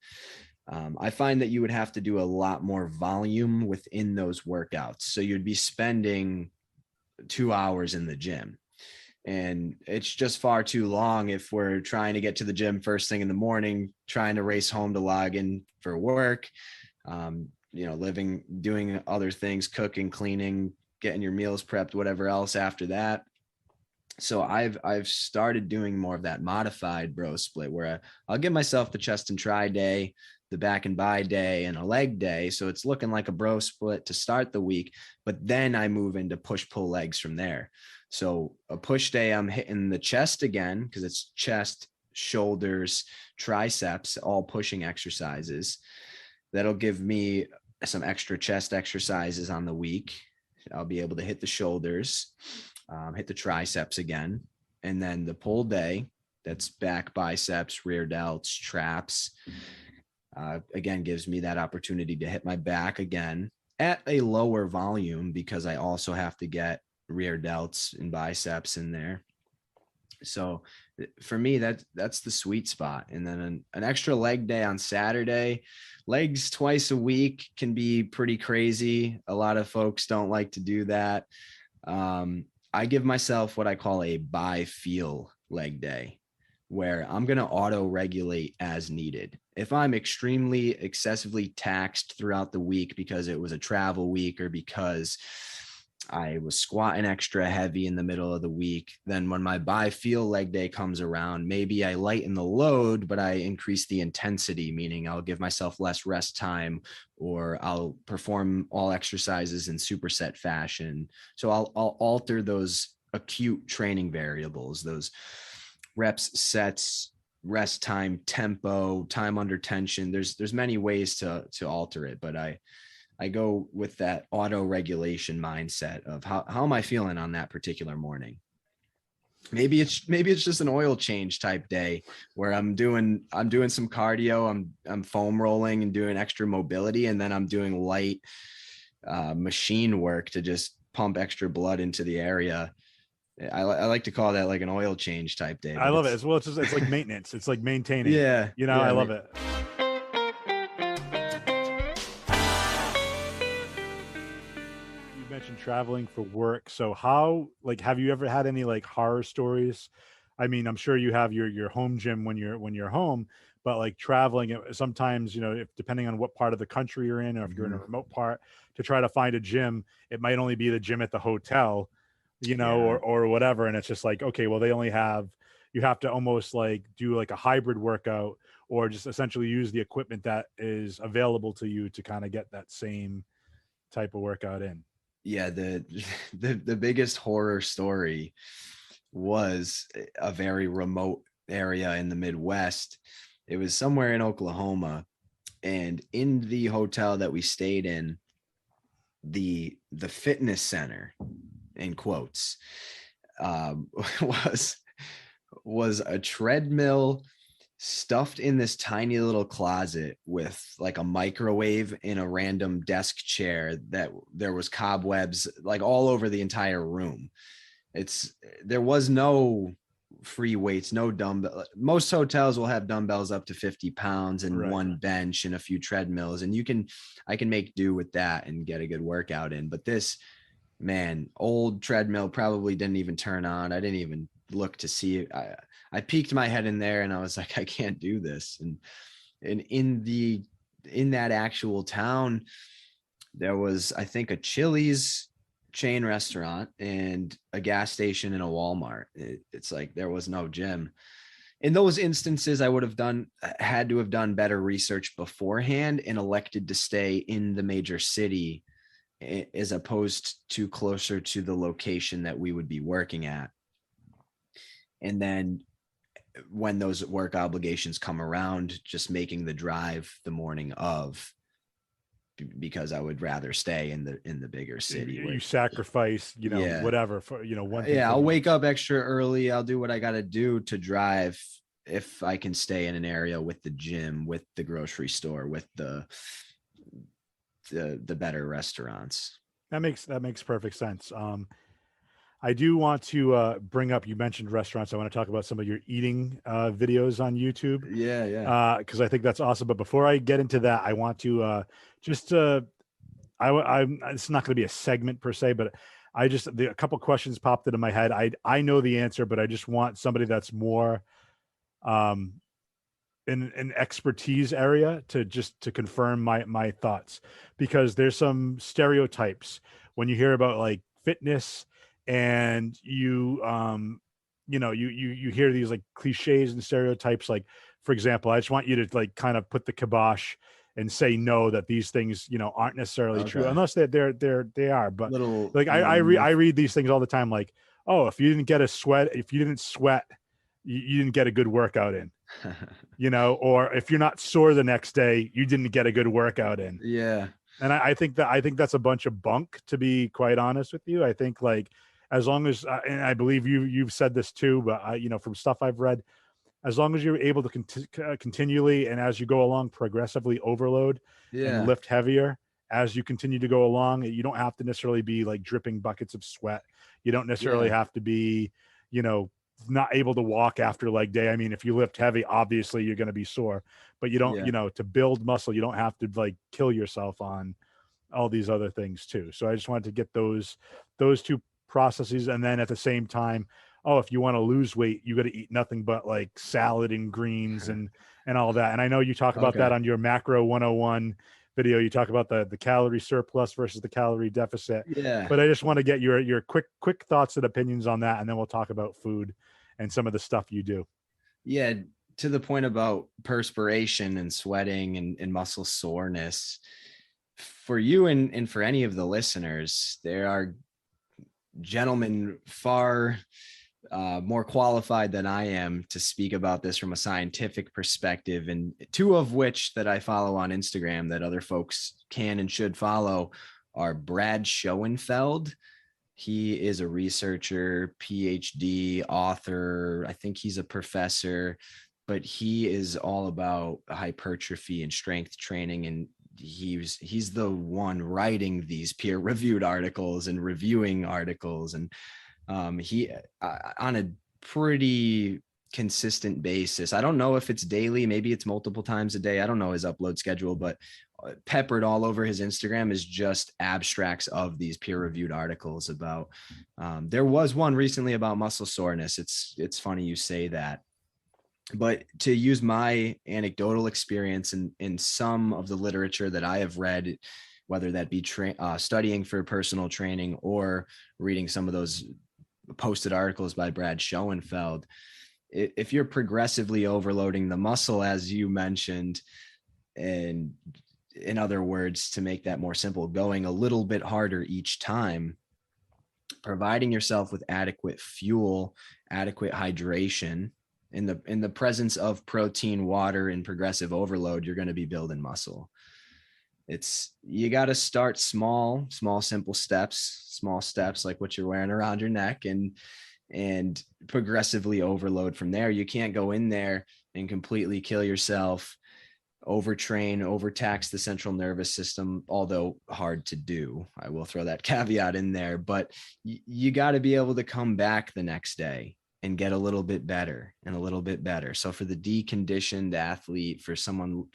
I find that you would have to do a lot more volume within those workouts. So you'd be spending 2 hours in the gym. And it's just far too long if we're trying to get to the gym first thing in the morning, trying to race home to log in for work, doing other things, cooking, cleaning, getting your meals prepped, whatever else after that. So I've started doing more of that modified bro split where I'll give myself the chest and try day, the back and by day, and a leg day. So it's looking like a bro split to start the week, but then I move into push pull legs from there. So a push day, I'm hitting the chest again because it's chest, shoulders, triceps, all pushing exercises. That'll give me some extra chest exercises on the week. I'll be able to hit the shoulders, hit the triceps again. And then the pull day, that's back, biceps, rear delts, traps. Again, gives me that opportunity to hit my back again at a lower volume because I also have to get rear delts and biceps in there. So for me, that's the sweet spot. And then an extra leg day on Saturday. Legs twice a week can be pretty crazy. A lot of folks don't like to do that. I give myself what I call a by feel leg day, where I'm going to auto regulate as needed. If I'm extremely excessively taxed throughout the week because it was a travel week or because I was squatting extra heavy in the middle of the week, then when my by feel leg day comes around, maybe I lighten the load, but I increase the intensity, meaning I'll give myself less rest time, or I'll perform all exercises in superset fashion. So I'll alter those acute training variables, those reps, sets, rest time, tempo, time under tension. There's many ways to alter it, but I go with that auto regulation mindset of how am I feeling on that particular morning? Maybe it's just an oil change type day where I'm doing some cardio, I'm foam rolling and doing extra mobility, and then I'm doing light machine work to just pump extra blood into the area. I like to call that like an oil change type day. I love it as well. It's like maintenance. It's like maintaining. Yeah. You know, yeah, I love it. You mentioned traveling for work. So how, like, have you ever had any like horror stories? I mean, I'm sure you have your home gym when you're home, but like traveling, sometimes, you know, if depending on what part of the country you're in, or if you're in a remote part, to try to find a gym, it might only be the gym at the hotel, you know, Yeah. or whatever. And it's just like, okay, well, they only have, you have to almost like do like a hybrid workout, or just essentially use the equipment that is available to you to kind of get that same type of workout in. Yeah, the biggest horror story was a very remote area in the Midwest. It was somewhere in Oklahoma, and in the hotel that we stayed in, the fitness center, in quotes, was a treadmill stuffed in this tiny little closet with like a microwave in a random desk chair that there was cobwebs like all over the entire room. There was no free weights, no dumbbell. Most hotels will have dumbbells up to 50 pounds and Right. one bench and a few treadmills, and I can make do with that and get a good workout in. But this, man, old treadmill probably didn't even turn on. I didn't even look to see it. I peeked my head in there and I was like, I can't do this. And in that actual town, there was, I think, a Chili's chain restaurant and a gas station and a Walmart. It's like there was no gym. In those instances, I would have had to have done better research beforehand and elected to stay in the major city as opposed to closer to the location that we would be working at. And then when those work obligations come around, just making the drive the morning of, because I would rather stay in the bigger city. You sacrifice, you know, Yeah. whatever for, you know, one thing. Yeah, I'll wake up extra early. I'll do what I got to do to drive if I can stay in an area with the gym, with the grocery store, with the better restaurants. That makes perfect sense. I do want to bring up, you mentioned restaurants. I want to talk about some of your eating videos on YouTube. Yeah. Because I think that's awesome. But before I get into that, I want to it's not going to be a segment per se, but a couple questions popped into my head. I know the answer, but I just want somebody that's more in an expertise area to confirm my thoughts, because there's some stereotypes when you hear about like fitness, and you hear these like cliches and stereotypes. Like, for example, I just want you to like kind of put the kibosh and say no, that these things, you know, aren't necessarily true, Okay. unless they are. But Little like I read these things all the time, like, oh, if you didn't sweat, you didn't get a good workout in, you know, or if you're not sore the next day, you didn't get a good workout in. Yeah. And I think that's a bunch of bunk, to be quite honest with you. I think like as long as, and I believe you've said this too, but from stuff I've read, as long as you're able to continually and as you go along progressively overload and Yeah. lift heavier as you continue to go along, you don't have to necessarily be like dripping buckets of sweat. You don't necessarily Yeah. have to be, you know, not able to walk after leg day. I mean, if you lift heavy, obviously you're going to be sore, but you don't, Yeah. to build muscle, you don't have to like kill yourself on all these other things too. So I just wanted to get those two processes. And then at the same time, oh, if you want to lose weight, you got to eat nothing but like salad and greens and all that. And I know you talk about that Okay. on your macro 101 video. You talk about the calorie surplus versus the calorie deficit. Yeah. But I just want to get your quick thoughts and opinions on that, and then we'll talk about food and some of the stuff you do. Yeah. To the point about perspiration and sweating and muscle soreness, for you and for any of the listeners, there are gentlemen far more qualified than I am to speak about this from a scientific perspective, and two of which that I follow on Instagram that other folks can and should follow are Brad Schoenfeld. He is a researcher, PhD, author. I think he's a professor, but he is all about hypertrophy and strength training. And he's the one writing these peer-reviewed articles and reviewing articles. And he on a pretty consistent basis. I don't know if it's daily, maybe it's multiple times a day. I don't know his upload schedule, but peppered all over his Instagram is just abstracts of these peer-reviewed articles about. There was one recently about muscle soreness. It's funny you say that, but to use my anecdotal experience in some of the literature that I have read, whether that be studying for personal training or reading some of those posted articles by Brad Schoenfeld, if you're progressively overloading the muscle, as you mentioned, and in other words, to make that more simple, going a little bit harder each time, providing yourself with adequate fuel, adequate hydration, in the presence of protein, water, and progressive overload, you're going to be building muscle. You got to start small, simple steps, small steps like what you're wearing around your neck, and progressively overload from there. You can't go in there and completely kill yourself, overtrain, overtax the central nervous system, although hard to do. I will throw that caveat in there, but you got to be able to come back the next day and get a little bit better and a little bit better. So for the deconditioned athlete, for someone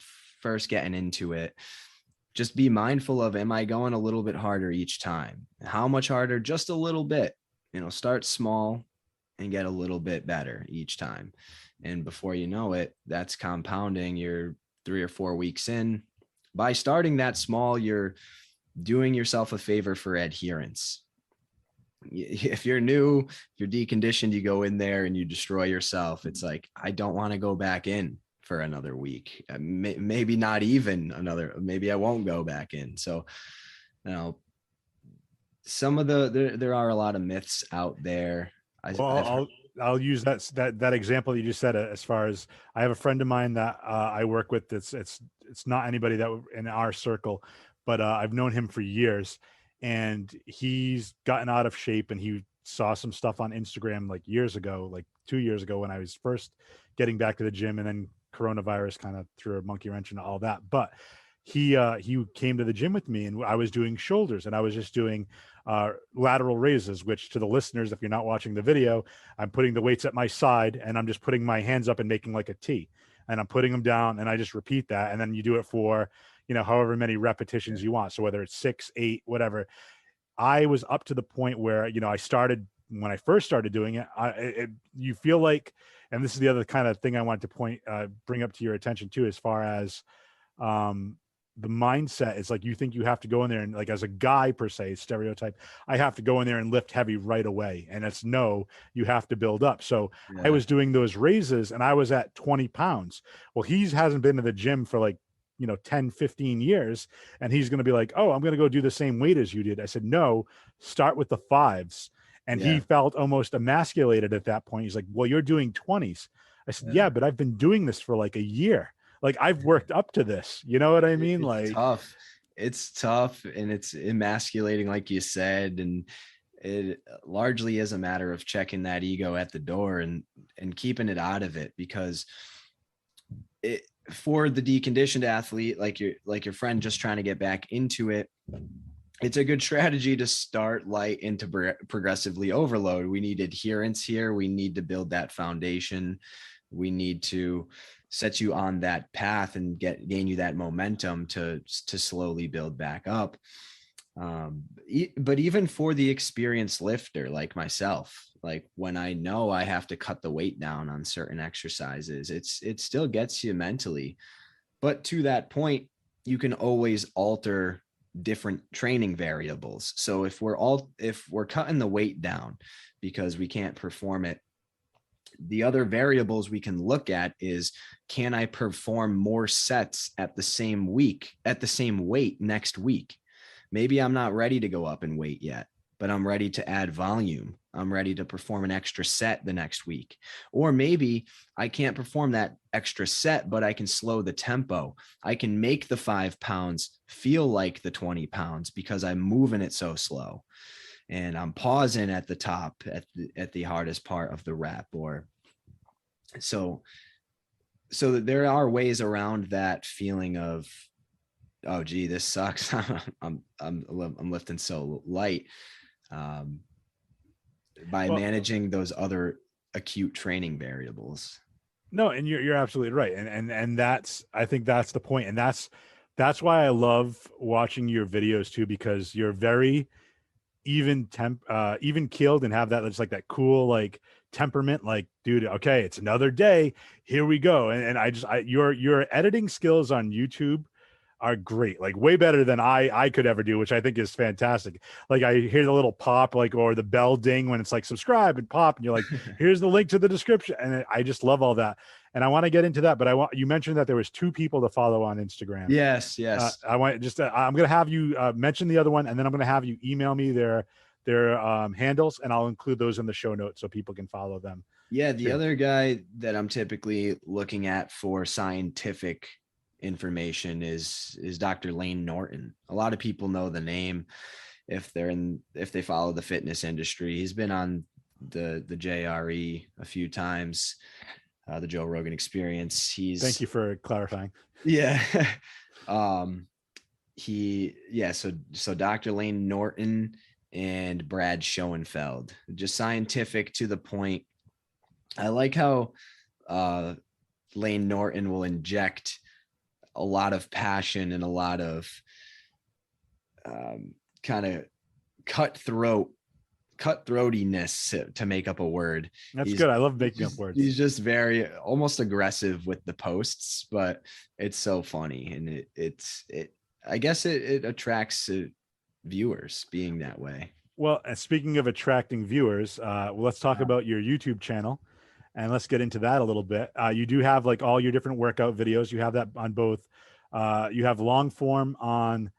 first getting into it, just be mindful of, am I going a little bit harder each time? How much harder? Just a little bit. Start small and get a little bit better each time. And before you know it, that's compounding. You're 3 or 4 weeks in. By starting that small, you're doing yourself a favor for adherence. If you're new, if you're deconditioned, you go in there and you destroy yourself. It's like, I don't want to go back in for another week. Maybe not even another, maybe I won't go back in. So, some of there are a lot of myths out there. I'll use that example you just said, as far as, I have a friend of mine that I work with. It's not anybody that in our circle, but I've known him for years, and he's gotten out of shape, and he saw some stuff on Instagram like years ago, like 2 years ago, when I was first getting back to the gym, and then coronavirus kind of threw a monkey wrench into all that. But he came to the gym with me, and I was doing shoulders, and I was just doing lateral raises, which, to the listeners, if you're not watching the video, I'm putting the weights at my side and I'm just putting my hands up and making like a T, and I'm putting them down, and I just repeat that. And then you do it for, however many repetitions you want. So whether it's 6, 8, whatever. I was up to the point where, when I first started doing it, you feel like, and this is the other kind of thing I wanted to bring up to your attention too, as far as the mindset is like, you think you have to go in there and, like, as a guy per se, stereotype, I have to go in there and lift heavy right away. And it's no, you have to build up. So I was doing those raises and I was at 20 pounds. Well, he hasn't been to the gym for like, 10, 15 years. And he's going to be like, oh, I'm going to go do the same weight as you did. I said, no, start with the 5s. And he felt almost emasculated at that point. He's like, well, you're doing 20s. I said, yeah, but I've been doing this for like a year. Like, I've worked up to this. You know what I mean? It's tough. It's tough and it's emasculating, like you said. And it largely is a matter of checking that ego at the door and keeping it out of it, because for the deconditioned athlete, like your friend just trying to get back into it, it's a good strategy to start light and to progressively overload. We need adherence here. We need to build that foundation. We need to set you on that path and gain you that momentum to slowly build back up. But even for the experienced lifter like myself, like when I know I have to cut the weight down on certain exercises, it still gets you mentally. But to that point, you can always alter different training variables. So if we're cutting the weight down because we can't perform it, the other variables we can look at is, can I perform more sets at the same weight next week? Maybe I'm not ready to go up in weight yet, but I'm ready to add volume. I'm ready to perform an extra set the next week. Or maybe I can't perform that extra set, but I can slow the tempo. I can make the 5 pounds feel like the 20 pounds because I'm moving it so slow. And I'm pausing at the top at the hardest part of the rep. Or so that there are ways around that feeling of, oh gee, this sucks. I'm lifting so light, by managing those other acute training variables. No, and you're absolutely right. And I think that's the point. And that's why I love watching your videos too, because you're very even keeled and have that, it's like that cool, like temperament, like, dude, okay, it's another day. Here we go. And your editing skills on YouTube are great, like way better than I could ever do, which I think is fantastic. Like I hear the little pop, like, or the bell ding when it's like subscribe and pop, and you're like, here's the link to the description. And I just love all that. And I want to get into that, but you mentioned that there was 2 people to follow on Instagram. Yes. I want just I'm going to have you mention the other one, and then I'm going to have you email me their handles, and I'll include those in the show notes so people can follow them. Yeah, the other guy that I'm typically looking at for scientific information is Dr. Layne Norton. A lot of people know the name if they follow the fitness industry. He's been on the JRE a few times, the Joe Rogan Experience. Thank you for clarifying. Yeah. So Dr. Layne Norton and Brad Schoenfeld, just scientific to the point. I like how Layne Norton will inject a lot of passion and a lot of kind of cutthroatiness to make up a word. That's good. I love making up words. He's just very almost aggressive with the posts, but it's so funny, and I guess it attracts viewers being that way. Well, and speaking of attracting viewers, let's talk about your YouTube channel, and let's get into that a little bit. You do have like all your different workout videos. You have that on both. You have long form on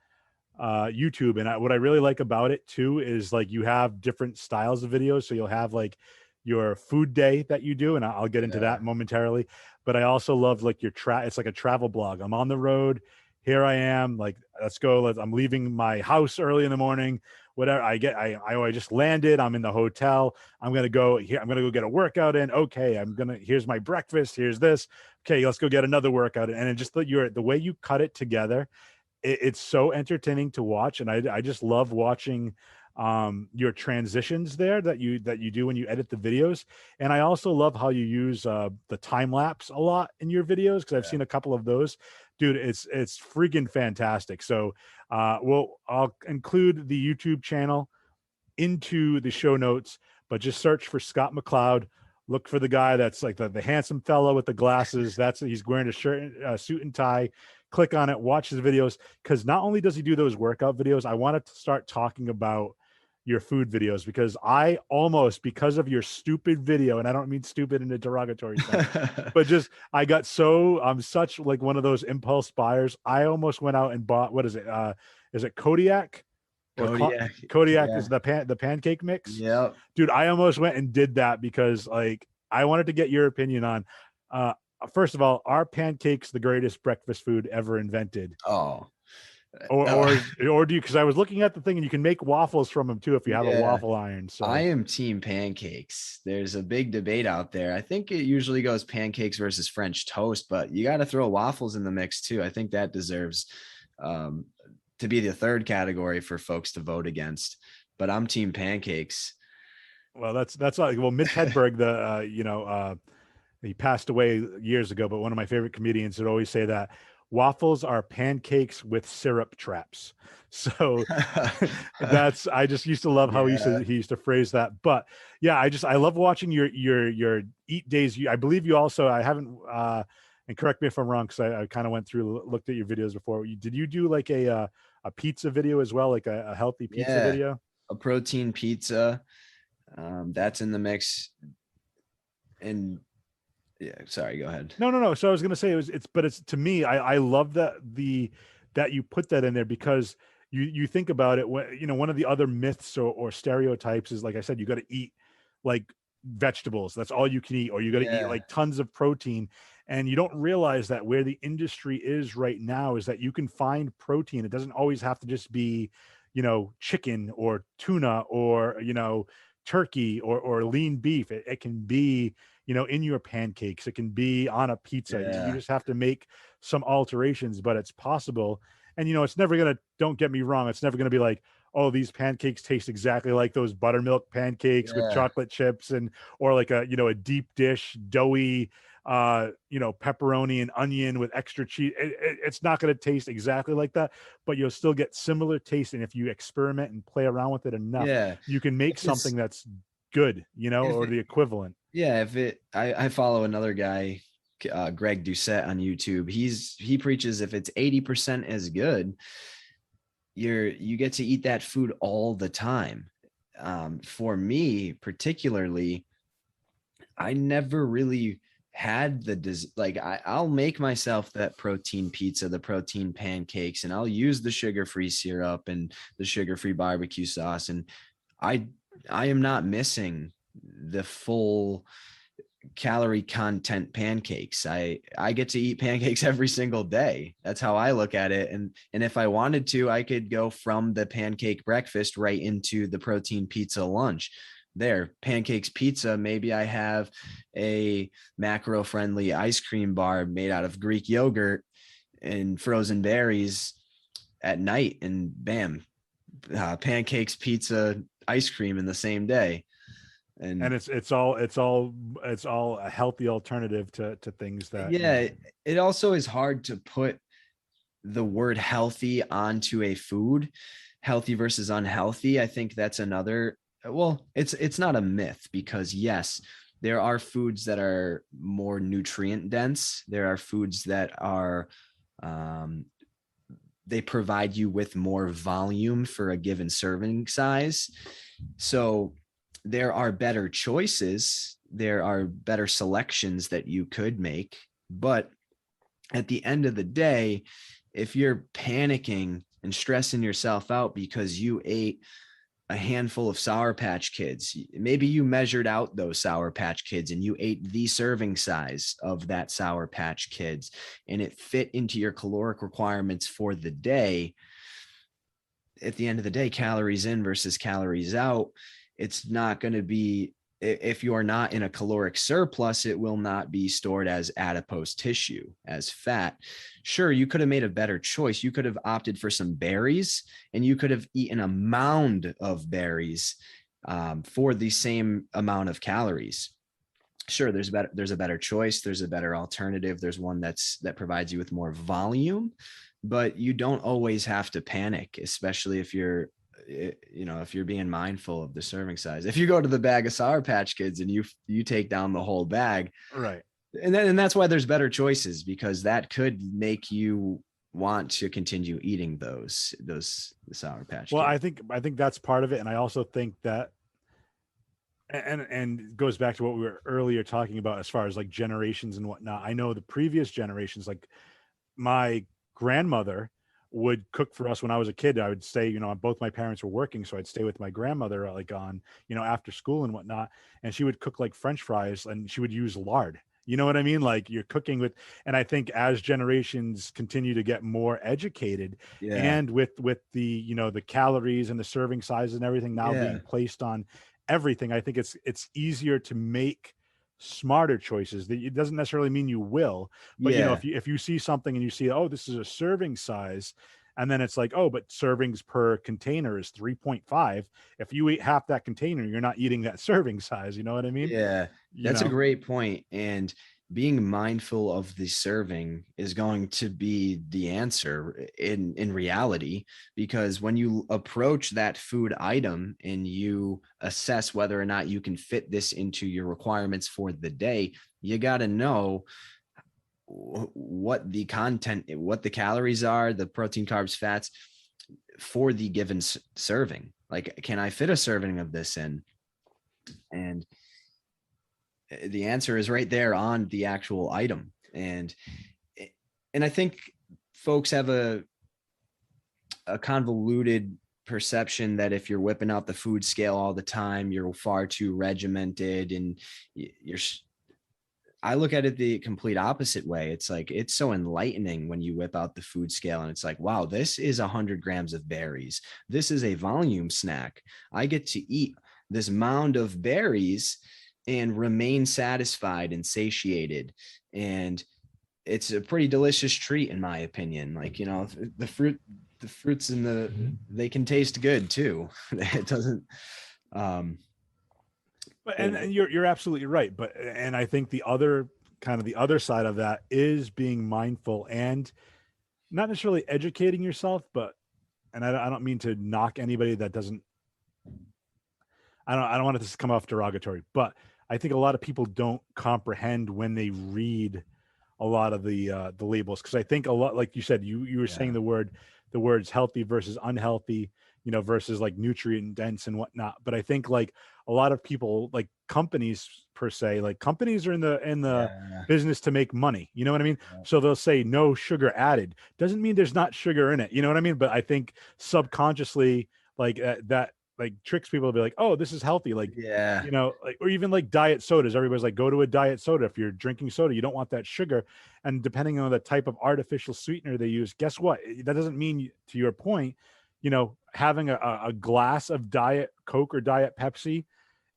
YouTube, and what I really like about it too is like you have different styles of videos. So you'll have like your food day that you do, and I'll get into that momentarily. But I also love like your it's like a travel blog. I'm on the road. Here I am, like, let's go. I'm leaving my house early in the morning. Whatever I just landed. I'm in the hotel. I'm going to go here. I'm going to go get a workout in. Okay. Here's my breakfast. Here's this. Okay. Let's go get another workout. And it just, the way you cut it together, it's so entertaining to watch. And I just love watching your transitions there that you do when you edit the videos. And I also love how you use the time lapse a lot in your videos, because I've seen a couple of those. Dude, it's freaking fantastic. So I'll include the YouTube channel into the show notes, but just search for Scott McLeod. Look for the guy that's like the handsome fellow with the glasses. He's wearing a shirt, suit and tie. Click on it, watch his videos, because not only does he do those workout videos, I wanted to start talking about your food videos, because because of your stupid video, and I don't mean stupid in a derogatory sense, but just I'm such like one of those impulse buyers. I almost went out and bought, what is it? Is it Kodiak? Kodiak is the pancake mix. Yeah, dude, I almost went and did that because like I wanted to get your opinion on. First of all, are pancakes the greatest breakfast food ever invented? Oh, or do you? Because I was looking at the thing, and you can make waffles from them too if you have a Yeah, waffle iron. I So am team pancakes. There's a big debate out there. I think it usually goes pancakes versus French toast, but you got to throw waffles in the mix too. I think that deserves um, to be the third category for folks to vote against. But I'm team pancakes. well, that's like, well, Mitch Hedberg, the he passed away years ago, but one of my favorite comedians would always say that waffles are pancakes with syrup traps. So that's, I just used to love how Yeah. he used to phrase that. But yeah, I love watching your eat days. I believe you also, I haven't and correct me if I'm wrong, because I kind of went through, looked at your videos before. Did you do like a pizza video as well, like a healthy pizza Yeah. video? A protein pizza. That's in the mix. And yeah, sorry, go ahead. No, no, no. So I was gonna say but it's, to me, I love that you put that in there, because you think about it, when one of the other myths or stereotypes is, like I said, you got to eat like vegetables. That's all you can eat, or you got to eat Yeah. like tons of protein. And you don't realize that where the industry is right now is that you can find protein. It doesn't always have to just be, chicken or tuna or, turkey or lean beef. It can be, in your pancakes. It can be on a pizza. You Yeah. just have to make some alterations, but it's possible. And it's never gonna. Don't get me wrong. It's never gonna be like, oh, these pancakes taste exactly like those buttermilk pancakes with Yeah. chocolate chips, or like a deep dish doughy, pepperoni and onion with extra cheese. It's not going to taste exactly like that, but you'll still get similar taste. And if you experiment and play around with it enough, Yeah. you can make If it's something that's good, if or it the equivalent. yeah, if it I follow another guy, Greg Doucette on YouTube. He preaches if it's 80% as good, you get to eat that food all the time. For me, particularly, I never really had like I'll make myself that protein pizza, the protein pancakes, and I'll use the sugar-free syrup and the sugar-free barbecue sauce. And I I am not missing the full calorie content pancakes. I get to eat pancakes every single day. That's how I look at it. And if I wanted to, I could go from the pancake breakfast right into the protein pizza lunch. There, pancakes pizza. Maybe I have a macro friendly ice cream bar made out of Greek yogurt and frozen berries at night, and bam, pancakes, pizza, ice cream in the same day. And And it's all a healthy alternative to things that, yeah, it also is hard to put the word healthy onto a food, healthy versus unhealthy. I think that's another, well, it's not a myth, because yes, there are foods that are more nutrient dense. There are foods that are um, they provide you with more volume for a given serving size. So there are better choices, there are better selections that you could make. But at the end of the day, if you're panicking and stressing yourself out because you ate a handful of Sour Patch Kids, maybe you measured out those Sour Patch Kids and you ate the serving size of that Sour Patch Kids and it fit into your caloric requirements for the day. At the end of the day, calories in versus calories out, it's not going to be, if you are not in a caloric surplus, it will not be stored as adipose tissue, as fat. Sure, you could have made a better choice. You could have opted for some berries and you could have eaten a mound of berries for the same amount of calories. Sure, there's a better choice, there's a better alternative, there's one that provides you with more volume, but you don't always have to panic, especially if you're if you're being mindful of the serving size. If you go to the bag of Sour Patch Kids and you take down the whole bag, right. and that's why there's better choices, because that could make you want to continue eating those Sour Patch Well, Kids. I think that's part of it, and I also think that, and it goes back to what we were earlier talking about as far as like generations and whatnot. I know the previous generations, like my grandmother would cook for us when I was a kid. I would stay, both my parents were working, so I'd stay with my grandmother, like on, after school and whatnot. And she would cook like French fries, and she would use lard. You know what I mean? Like you're cooking with, and I think as generations continue to get more educated, Yeah. and with the, the calories and the serving sizes and everything now Yeah. being placed on everything, I think it's easier to make smarter choices. That it doesn't necessarily mean you will, but Yeah. if you see something and you see, oh, this is a serving size, and then it's like, oh, but servings per container is 3.5. If you eat half that container, you're not eating that serving size. You know what I mean? Yeah, You that's a know? great point. And being mindful of the serving is going to be the answer in reality, because when you approach that food item and you assess whether or not you can fit this into your requirements for the day, you got to know what the content, what the calories are, the protein, carbs, fats for the given serving. Like, can I fit a serving of this in? And the answer is right there on the actual item. And I think folks have a convoluted perception that if you're whipping out the food scale all the time, you're far too regimented, and you're I look at it the complete opposite way. It's like, it's so enlightening when you whip out the food scale and it's like, wow, this is 100 grams of berries. This is a volume snack. I get to eat this mound of berries and remain satisfied and satiated. And it's a pretty delicious treat, in my opinion. Like, the fruits and they can taste good too. It doesn't, um, But and you're absolutely right. But and I think the other kind of the other side of that is being mindful and not necessarily educating yourself, but and I don't mean to knock anybody that doesn't. I don't want this to come off derogatory, but I think a lot of people don't comprehend when they read a lot of the labels, because I think a lot, like you said, you were saying yeah, the words healthy versus unhealthy, versus like nutrient dense and whatnot. But I think like a lot of people, like companies per se, like companies are in the yeah, business to make money. You know what I mean? yeah. So they'll say no sugar added. Doesn't mean there's not sugar in it. You know what I mean? But I think subconsciously, like that like tricks people to be like, oh, this is healthy. Like, Yeah. like, or even like diet sodas. Everybody's like, go to a diet soda. If you're drinking soda, you don't want that sugar. And depending on the type of artificial sweetener they use, guess what? That doesn't mean, to your point, having a glass of diet Coke or diet Pepsi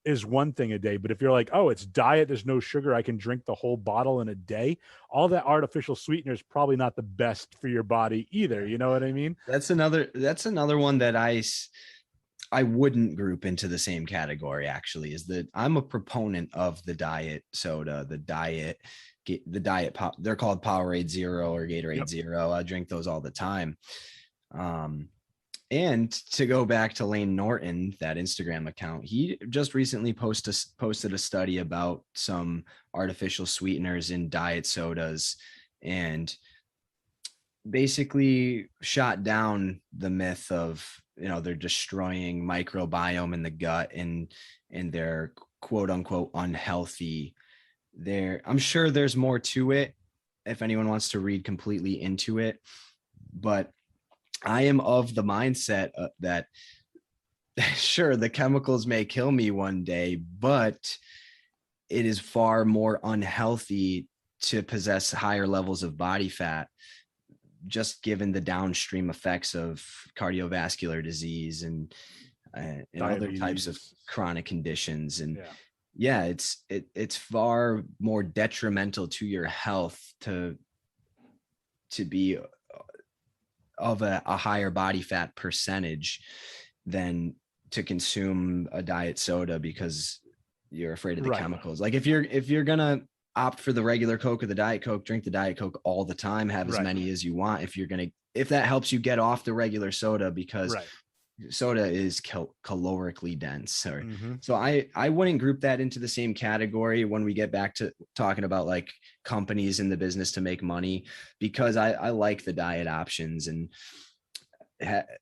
is one thing a day. But if you're like, oh, it's diet, there's no sugar, I can drink the whole bottle in a day, all that artificial sweetener is probably not the best for your body either. You know what I mean? That's another one that I wouldn't group into the same category, actually. Is that I'm a proponent of the diet soda, the diet pop. They're called Powerade Zero or Gatorade Yep. Zero. I drink those all the time. Um, and to go back to Layne Norton, that Instagram account, he just recently posted a study about some artificial sweeteners in diet sodas, and basically shot down the myth of, they're destroying microbiome in the gut, and they're quote unquote unhealthy. I'm sure there's more to it if anyone wants to read completely into it, but I am of the mindset that sure, the chemicals may kill me one day, but it is far more unhealthy to possess higher levels of body fat, just given the downstream effects of cardiovascular disease and other types of Diabetes. chronic conditions. And Yeah. yeah, it's far more detrimental to your health to be of a higher body fat percentage than to consume a diet soda because you're afraid of the Right. chemicals. Like, if you're gonna opt for the regular Coke or the Diet Coke, drink the Diet Coke all the time, have as Right. many as you want. If that helps you get off the regular soda, because Right. soda is calorically dense. Hmm. So I wouldn't group that into the same category when we get back to talking about like companies in the business to make money, because I like the diet options. And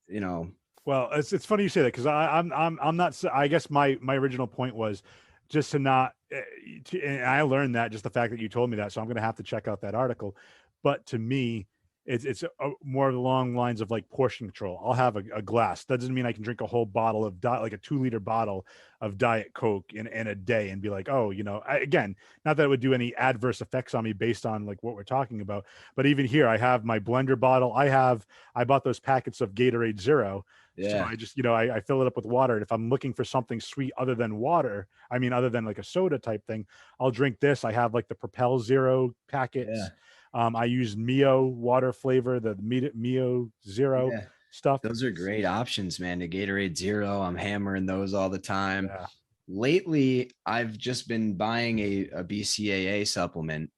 you know Well, it's funny you say that, because I'm not. I guess my original point was just to not. And I learned that just the fact that you told me that, so I'm going to have to check out that article. But to me, it's more along lines of like portion control. I'll have a glass. That doesn't mean I can drink a whole bottle of like a 2-liter bottle of Diet Coke in a day and be like, oh, again, not that it would do any adverse effects on me based on like what we're talking about. But even here, I have my blender bottle. I bought those packets of Gatorade Zero. So Yeah. I just, I fill it up with water. And if I'm looking for something sweet other than water, I mean, other than like a soda type thing, I'll drink this. I have like the Propel Zero Yeah. packets. I use Mio water flavor, the Mio Zero Yeah. stuff. Those are great options, man. The Gatorade Zero, I'm hammering those all the time. Yeah. Lately, I've just been buying a BCAA supplement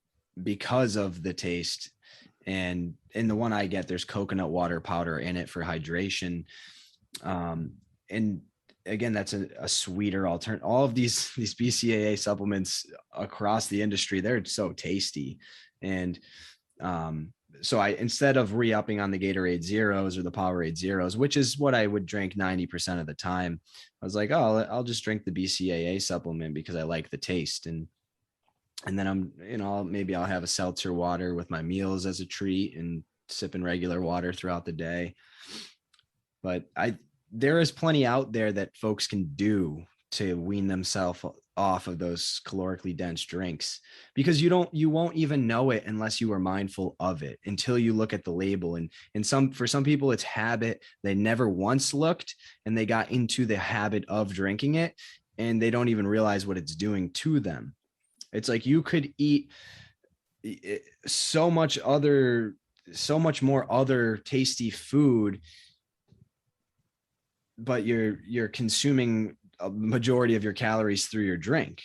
because of the taste. And in the one I get, there's coconut water powder in it for hydration. And again, that's a sweeter alternative. All of these BCAA supplements across the industry, they're so tasty. And so instead of re-upping on the Gatorade Zeros or the Powerade Zeros, which is what I would drink 90% of the time, I was like, oh, I'll just drink the BCAA supplement because I like the taste. And then maybe I'll have a seltzer water with my meals as a treat and sipping regular water throughout the day. But there is plenty out there that folks can do to wean themselves off of those calorically dense drinks, because you won't even know it unless you are mindful of it until you look at the label. And for some people it's habit. They never once looked and they got into the habit of drinking it and they don't even realize what it's doing to them. It's like you could eat so much more other tasty food, but you're consuming a majority of your calories through your drink,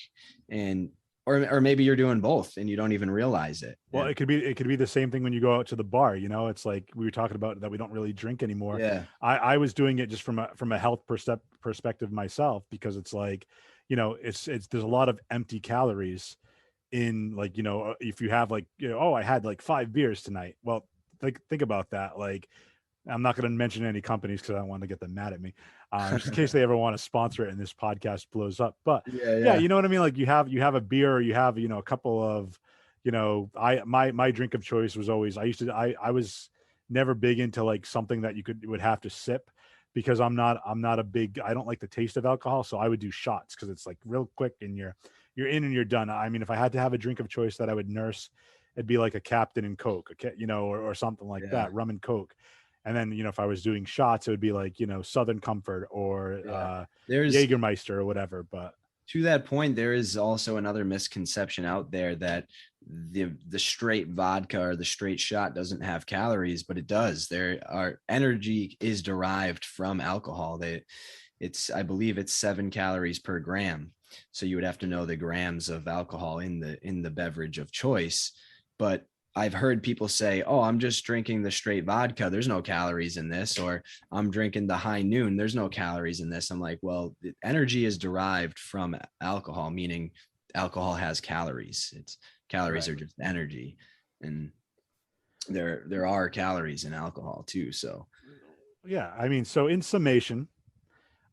and or maybe you're doing both and you don't even realize it. Well, it could be the same thing when you go out to the bar. It's like we were talking about that we don't really drink anymore. Yeah. I was doing it just from a health perspective myself, because it's like, it's there's a lot of empty calories in, like, if you have like, oh, I had like 5 beers tonight. Well, think about that. Like, I'm not going to mention any companies because I don't want to get them mad at me, just in case they ever want to sponsor it and this podcast blows up. But yeah, you know what I mean? Like you have a beer, or you have, a couple of, my drink of choice was always, I was never big into like something that you would have to sip, because I'm not I don't like the taste of alcohol. So I would do shots because it's like real quick and you're in and you're done. I mean, if I had to have a drink of choice that I would nurse, it'd be like a Captain and Coke, or something like that, rum and Coke. And then, if I was doing shots, it would be like, Southern Comfort or there's Jägermeister or whatever. But to that point, there is also another misconception out there that the straight vodka or the straight shot doesn't have calories, but it does. Energy is derived from alcohol. I believe it's 7 calories per gram. So you would have to know the grams of alcohol in the beverage of choice. But I've heard people say, oh, I'm just drinking the straight vodka, there's no calories in this, or I'm drinking the High Noon, there's no calories in this. I'm like, well, energy is derived from alcohol, meaning alcohol has calories. Calories are just energy, and there are calories in alcohol too. So yeah, I mean, so in summation,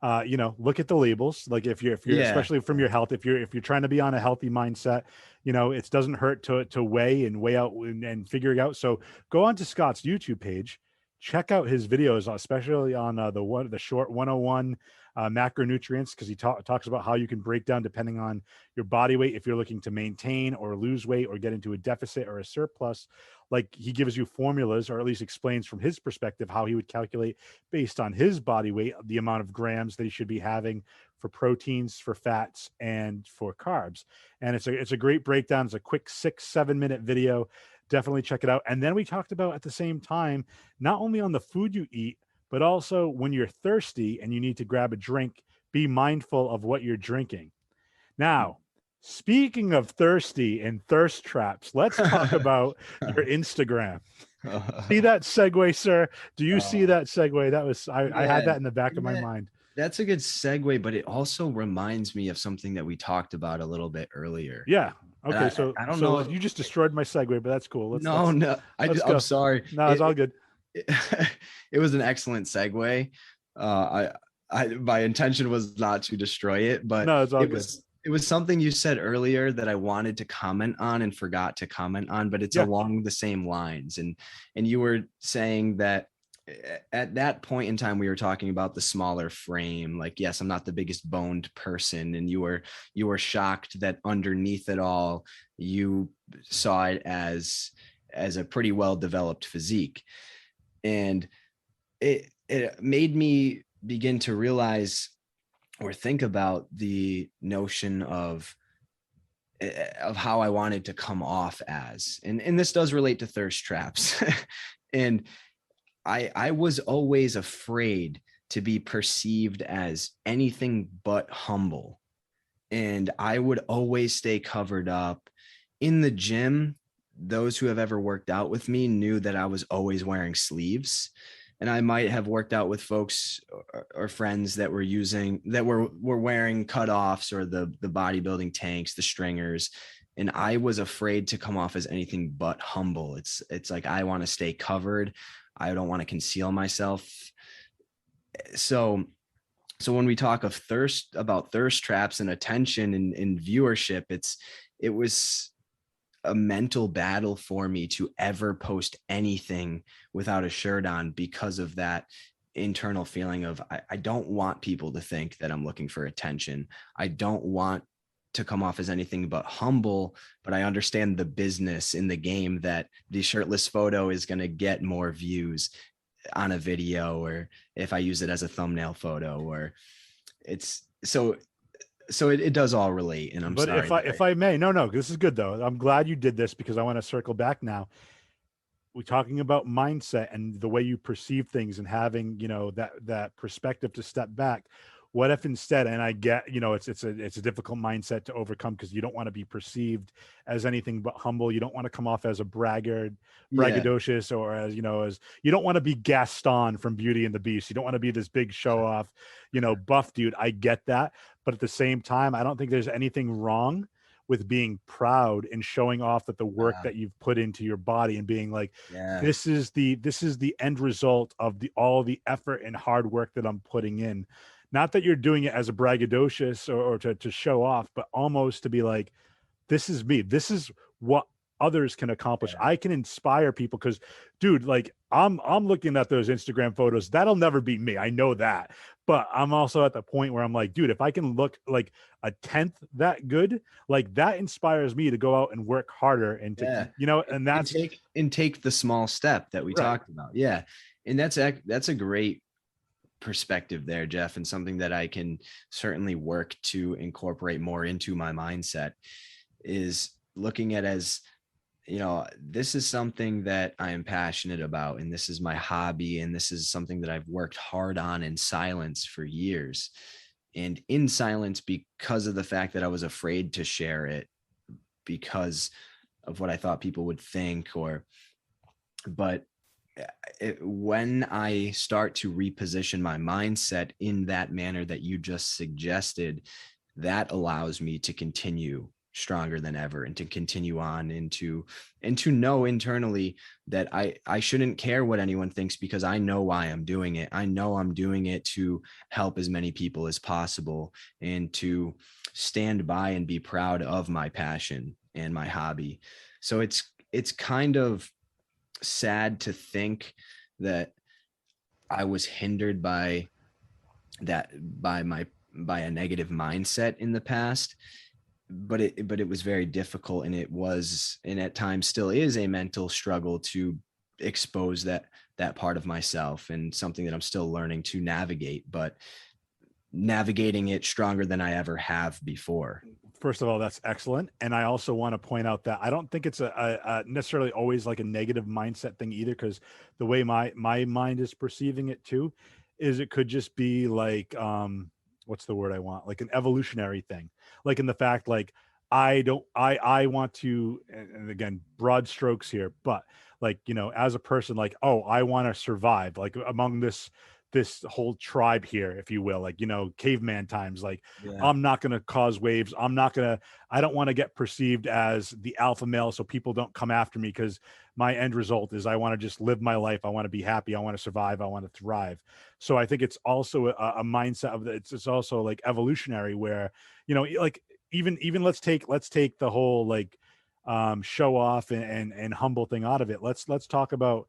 look at the labels. Like if you're especially from your health, if you're trying to be on a healthy mindset, it doesn't hurt to weigh out and figure it out. So go on to Scott's YouTube page, check out his videos, especially on the short 101 macronutrients, because he talks about how you can break down depending on your body weight, if you're looking to maintain or lose weight or get into a deficit or a surplus. Like, he gives you formulas, or at least explains from his perspective how he would calculate based on his body weight the amount of grams that he should be having for proteins, for fats, and for carbs. And it's a great breakdown. It's a quick 6-7 minute video. Definitely check it out. And then we talked about, at the same time, not only on the food you eat, but also when you're thirsty and you need to grab a drink, be mindful of what you're drinking. Now, speaking of thirsty and thirst traps, let's talk about your Instagram. See that segue, sir? Do you see that segue? That was, I had that in the back of my mind. That's a good segue, but it also reminds me of something that we talked about a little bit earlier. Yeah. Okay. I don't know. You just destroyed my segue, but that's cool. I'm sorry. No, it's all good. It was an excellent segue. My intention was not to destroy it, but no, it's all good. it was something you said earlier that I wanted to comment on and forgot to comment on, but it's Yeah. along the same lines. And you were saying that at that point in time we were talking about the smaller frame. Like, yes, I'm not the biggest boned person, and you were shocked that underneath it all you saw it as a pretty well developed physique. And it made me begin to realize or think about the notion of how I wanted to come off as. And this does relate to thirst traps. And I was always afraid to be perceived as anything but humble. And I would always stay covered up. In the gym, those who have ever worked out with me knew that I was always wearing sleeves. And I might have worked out with folks or friends that were wearing cutoffs or the bodybuilding tanks, the stringers. And I was afraid to come off as anything but humble. It's like, I want to stay covered. I don't want to conceal myself. So when we talk of about thirst traps and attention and viewership, it was a mental battle for me to ever post anything without a shirt on, because of that internal feeling of, I don't want people to think that I'm looking for attention. I don't want to come off as anything but humble, but I understand the business in the game that the shirtless photo is going to get more views on a video, or if I use it as a thumbnail photo, or it's so it does all relate. And I'm But sorry. if I may, no, this is good though. I'm glad you did this, because I want to circle back now. We're talking about mindset and the way you perceive things, and having, that perspective to step back. What if instead, and I get, it's a difficult mindset to overcome, because you don't want to be perceived as anything but humble. You don't want to come off as a braggart, Yeah. braggadocious, or as you don't want to be Gaston from Beauty and the Beast. You don't want to be this big show off, buff dude. I get that, but at the same time, I don't think there's anything wrong with being proud and showing off that the work that you've put into your body, and being like, Yeah. this is the end result of all the effort and hard work that I'm putting in. Not that you're doing it as a braggadocious or to show off, but almost to be like, this is me. This is what others can accomplish. Yeah. I can inspire people, because dude, like I'm looking at those Instagram photos. That'll never be me. I know that. But I'm also at the point where I'm like, dude, if I can look like a tenth that good, like that inspires me to go out and work harder, and Yeah. to, and that's take the small step that we right. talked about. Yeah. And that's a great perspective there, Jeff, and something that I can certainly work to incorporate more into my mindset, is looking at as, this is something that I am passionate about, and this is my hobby, and this is something that I've worked hard on in silence for years, and in silence, because of the fact that I was afraid to share it because of what I thought people would think, but when I start to reposition my mindset in that manner that you just suggested, that allows me to continue stronger than ever, and to continue on, and to know internally that I shouldn't care what anyone thinks, because I know why I'm doing it. I know I'm doing it to help as many people as possible, and to stand by and be proud of my passion and my hobby. So it's kind of sad to think that I was hindered by a negative mindset in the past, but it was very difficult, and and at times still is a mental struggle to expose that part of myself, and something that I'm still learning to navigate, but navigating it stronger than I ever have before. First of all, that's excellent. And I also want to point out that I don't think it's a necessarily always like a negative mindset thing either, because the way my mind is perceiving it too, is it could just be like, what's the word I want? Like an evolutionary thing. Like in the fact, like, I want to, and again, broad strokes here, but like, as a person, like, oh, I want to survive, like among this whole tribe here, if you will, like, caveman times, like, Yeah. I'm not going to cause waves. I don't want to get perceived as the alpha male, so people don't come after me, because my end result is I want to just live my life. I want to be happy. I want to survive. I want to thrive. So I think it's also a mindset of it's also like evolutionary, where, like even let's take the whole like show off and humble thing out of it. Let's talk about,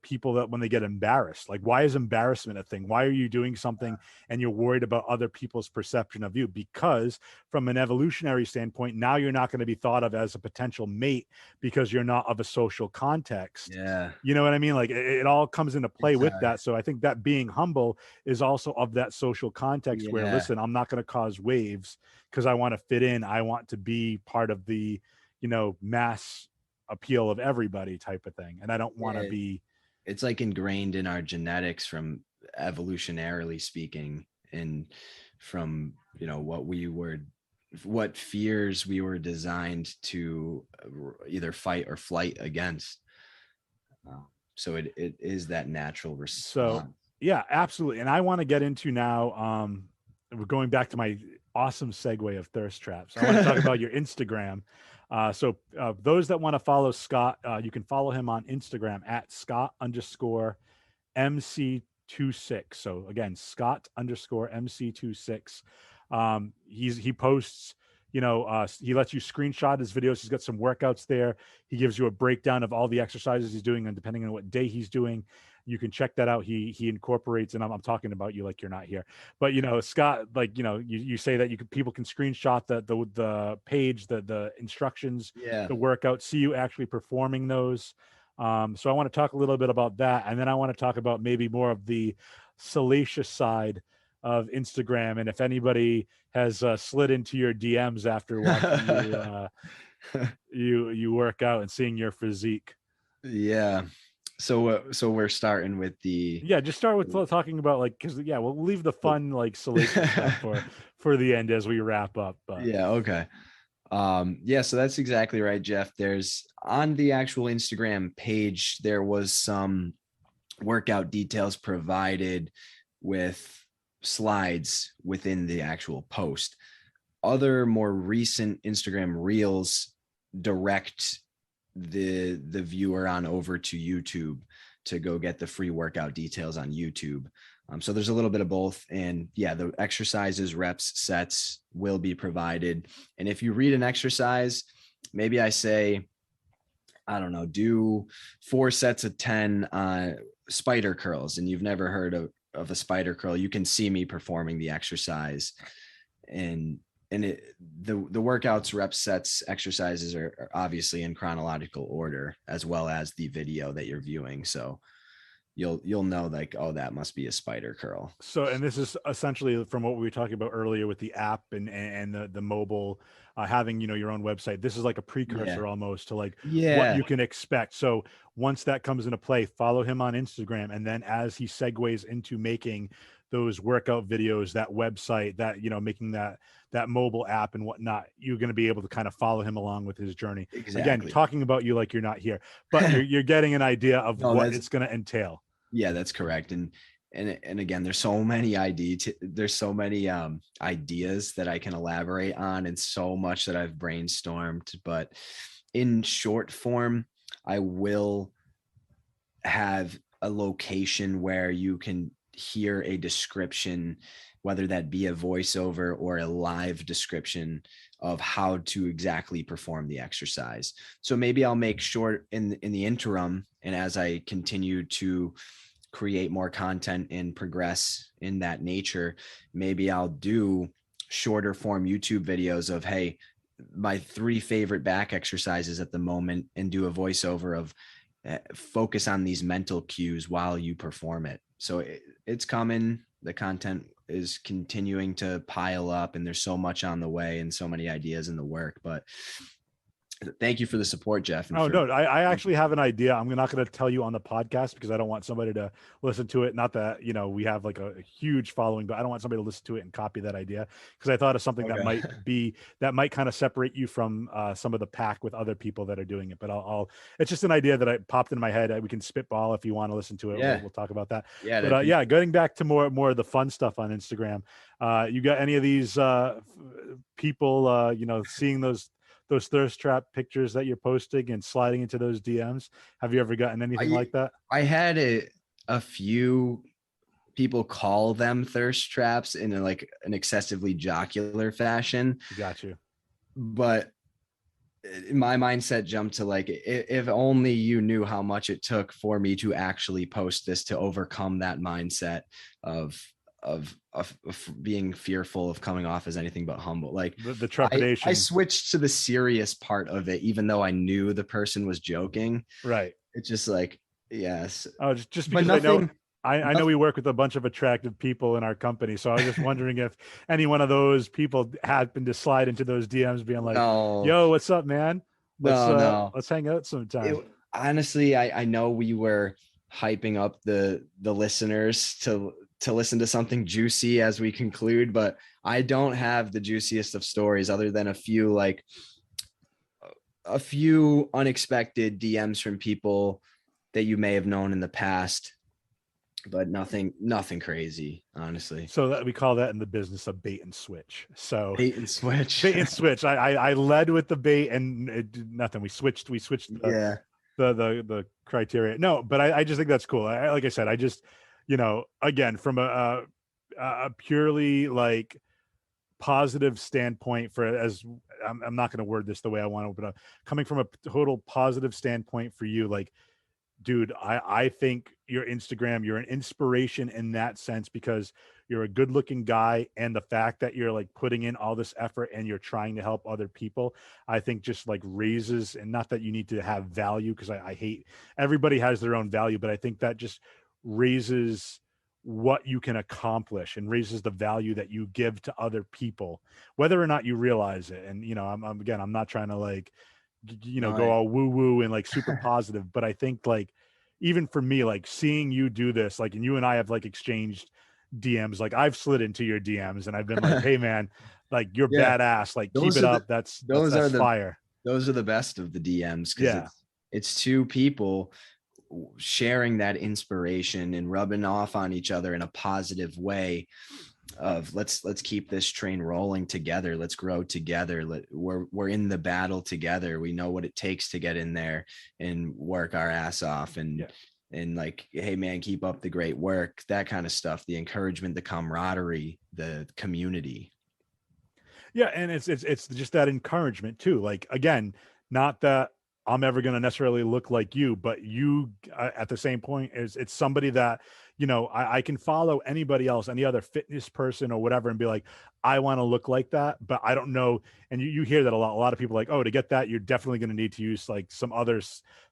people that when they get embarrassed, like why is embarrassment a thing? Why are you doing something and you're worried about other people's perception of you? Because from an evolutionary standpoint, now you're not going to be thought of as a potential mate because you're not of a social context. Yeah. You know what I mean? Like it all comes into play It's with that. So I think that being humble is also of that social context where, yeah. listen, I'm not going to cause waves because I want to fit in. I want to be part of the, mass appeal of everybody type of thing. And I don't want to Yeah. be. It's like ingrained in our genetics from evolutionarily speaking, and from, what fears we were designed to either fight or flight against. So it is that natural response. So yeah, absolutely. And I want to get into now, we're going back to my awesome segue of thirst traps. I want to talk about your Instagram. So those that want to follow Scott, you can follow him on Instagram at Scott_MC26. So again, Scott_MC26. He posts, he lets you screenshot his videos. He's got some workouts there. He gives you a breakdown of all the exercises he's doing, and depending on what day he's doing, you can check that out. He incorporates, and I'm talking about you like you're not here, but Scott, like, you say that people can screenshot the page, the instructions, Yeah. the workout, see you actually performing those. So I want to talk a little bit about that, and then I want to talk about maybe more of the salacious side of Instagram, and if anybody has slid into your DMs after watching you work out and seeing your physique. Yeah. So we're starting with just start with talking about, like, because we'll leave the fun, like, salacious stuff for the end as we wrap up. But yeah, okay. So that's exactly right, Jeff. There's on the actual Instagram page, there was some workout details provided with slides within the actual post. Other more recent Instagram reels direct the viewer on over to YouTube to go get the free workout details on YouTube. So there's a little bit of both. And the exercises, reps, sets will be provided. And if you read an exercise, maybe I say, I don't know, do 4 sets of 10 spider curls, and you've never heard of a spider curl, you can see me performing the exercise. And the workouts, reps, sets, exercises are obviously in chronological order, as well as the video that you're viewing. So you'll know, like, oh, that must be a spider curl. So, and this is essentially from what we were talking about earlier with the app and the mobile, having, your own website. This is like a precursor almost to like what you can expect. So once that comes into play, follow him on Instagram. And then as he segues into making those workout videos, that website, that, making that mobile app and whatnot, you're going to be able to kind of follow him along with his journey. Exactly. Again, talking about you like you're not here, but you're getting an idea of what it's going to entail. Yeah, that's correct. And again, there's so many ideas that I can elaborate on, and so much that I've brainstormed. But in short form, I will have a location where you can hear a description, whether that be a voiceover or a live description of how to exactly perform the exercise. So maybe I'll make short in the interim, and as I continue to create more content and progress in that nature, maybe I'll do shorter form YouTube videos of, hey, my 3 favorite back exercises at the moment, and do a voiceover of focus on these mental cues while you perform it. So it's coming. The content is continuing to pile up, and there's so much on the way and so many ideas in the work. But thank you for the support, Jeff. No, I actually have an idea. I'm not going to tell you on the podcast because I don't want somebody to listen to it. Not that, we have like a huge following, but I don't want somebody to listen to it and copy that idea, because I thought of something that might kind of separate you from some of the pack with other people that are doing it. But it's just an idea that I popped in my head. We can spitball if you want to listen to it. Yeah. We'll talk about that. Yeah. But going back to more of the fun stuff on Instagram, you got any of these people, seeing those thirst trap pictures that you're posting and sliding into those DMs? Have you ever gotten anything like that? I had a few people call them thirst traps in like an excessively jocular fashion. Got you. But my mindset jumped to like, if only you knew how much it took for me to actually post this to overcome that mindset of being fearful of coming off as anything but humble. Like The trepidation. I switched to the serious part of it, even though I knew the person was joking. Right. It's just like, yes. Oh, just But because I know nothing, I know we work with a bunch of attractive people in our company, so I was just wondering if any one of those people happened to slide into those DMs, being like, no, "Yo, what's up, man? no. Let's hang out sometime." Honestly, I know we were hyping up the listeners to listen to something juicy as we conclude, but I don't have the juiciest of stories other than a few unexpected DMs from people that you may have known in the past, but nothing crazy, honestly. So that we call that in the business a bait and switch. So Bait and switch. bait and switch. I led with the bait and it did nothing. We switched Yeah. the criteria. No, but I just think that's cool. Like I said, I just, again, from a purely like positive standpoint, for as I'm not going to word this the way I want to, but coming from a total positive standpoint for you, like, dude, I think your Instagram, you're an inspiration in that sense, because you're a good looking guy. And the fact that you're like putting in all this effort and you're trying to help other people, I think just like raises, and not that you need to have value, because I hate, everybody has their own value, but I think that just raises what you can accomplish and raises the value that you give to other people, whether or not you realize it. And, I'm not trying to like, go all woo woo and like super positive, but I think like, even for me, like seeing you do this, like, and you and I have like exchanged DMs, like I've slid into your DMs and I've been like, hey man, like you're Yeah. badass, like keep Those it are up. That's fire. Those are the best of the DMs, because Yeah. it's two people sharing that inspiration and rubbing off on each other in a positive way of let's keep this train rolling together. Let's grow together. We're in the battle together. We know what it takes to get in there and work our ass off, and like, hey man, keep up the great work, that kind of stuff, the encouragement, the camaraderie, the community. Yeah, and it's just that encouragement too. Like, again, not that I'm ever going to necessarily look like you, but you at the same point is, it's somebody that, I can follow anybody else, any other fitness person or whatever, and be like, I want to look like that, but I don't know. And you hear that a lot. A lot of people are like, oh, to get that, you're definitely going to need to use like some other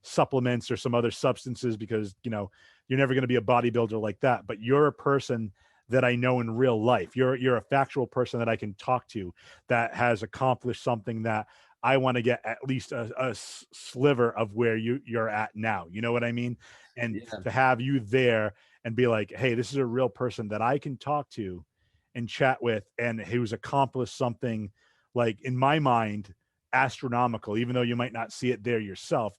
supplements or some other substances, because, you're never going to be a bodybuilder like that. But you're a person that I know in real life. You're a factual person that I can talk to, that has accomplished something that I want to get at least a sliver of where you're at now. You know what I mean? And to have you there and be like, hey, this is a real person that I can talk to and chat with, and who's accomplished something, like, in my mind, astronomical, even though you might not see it there yourself.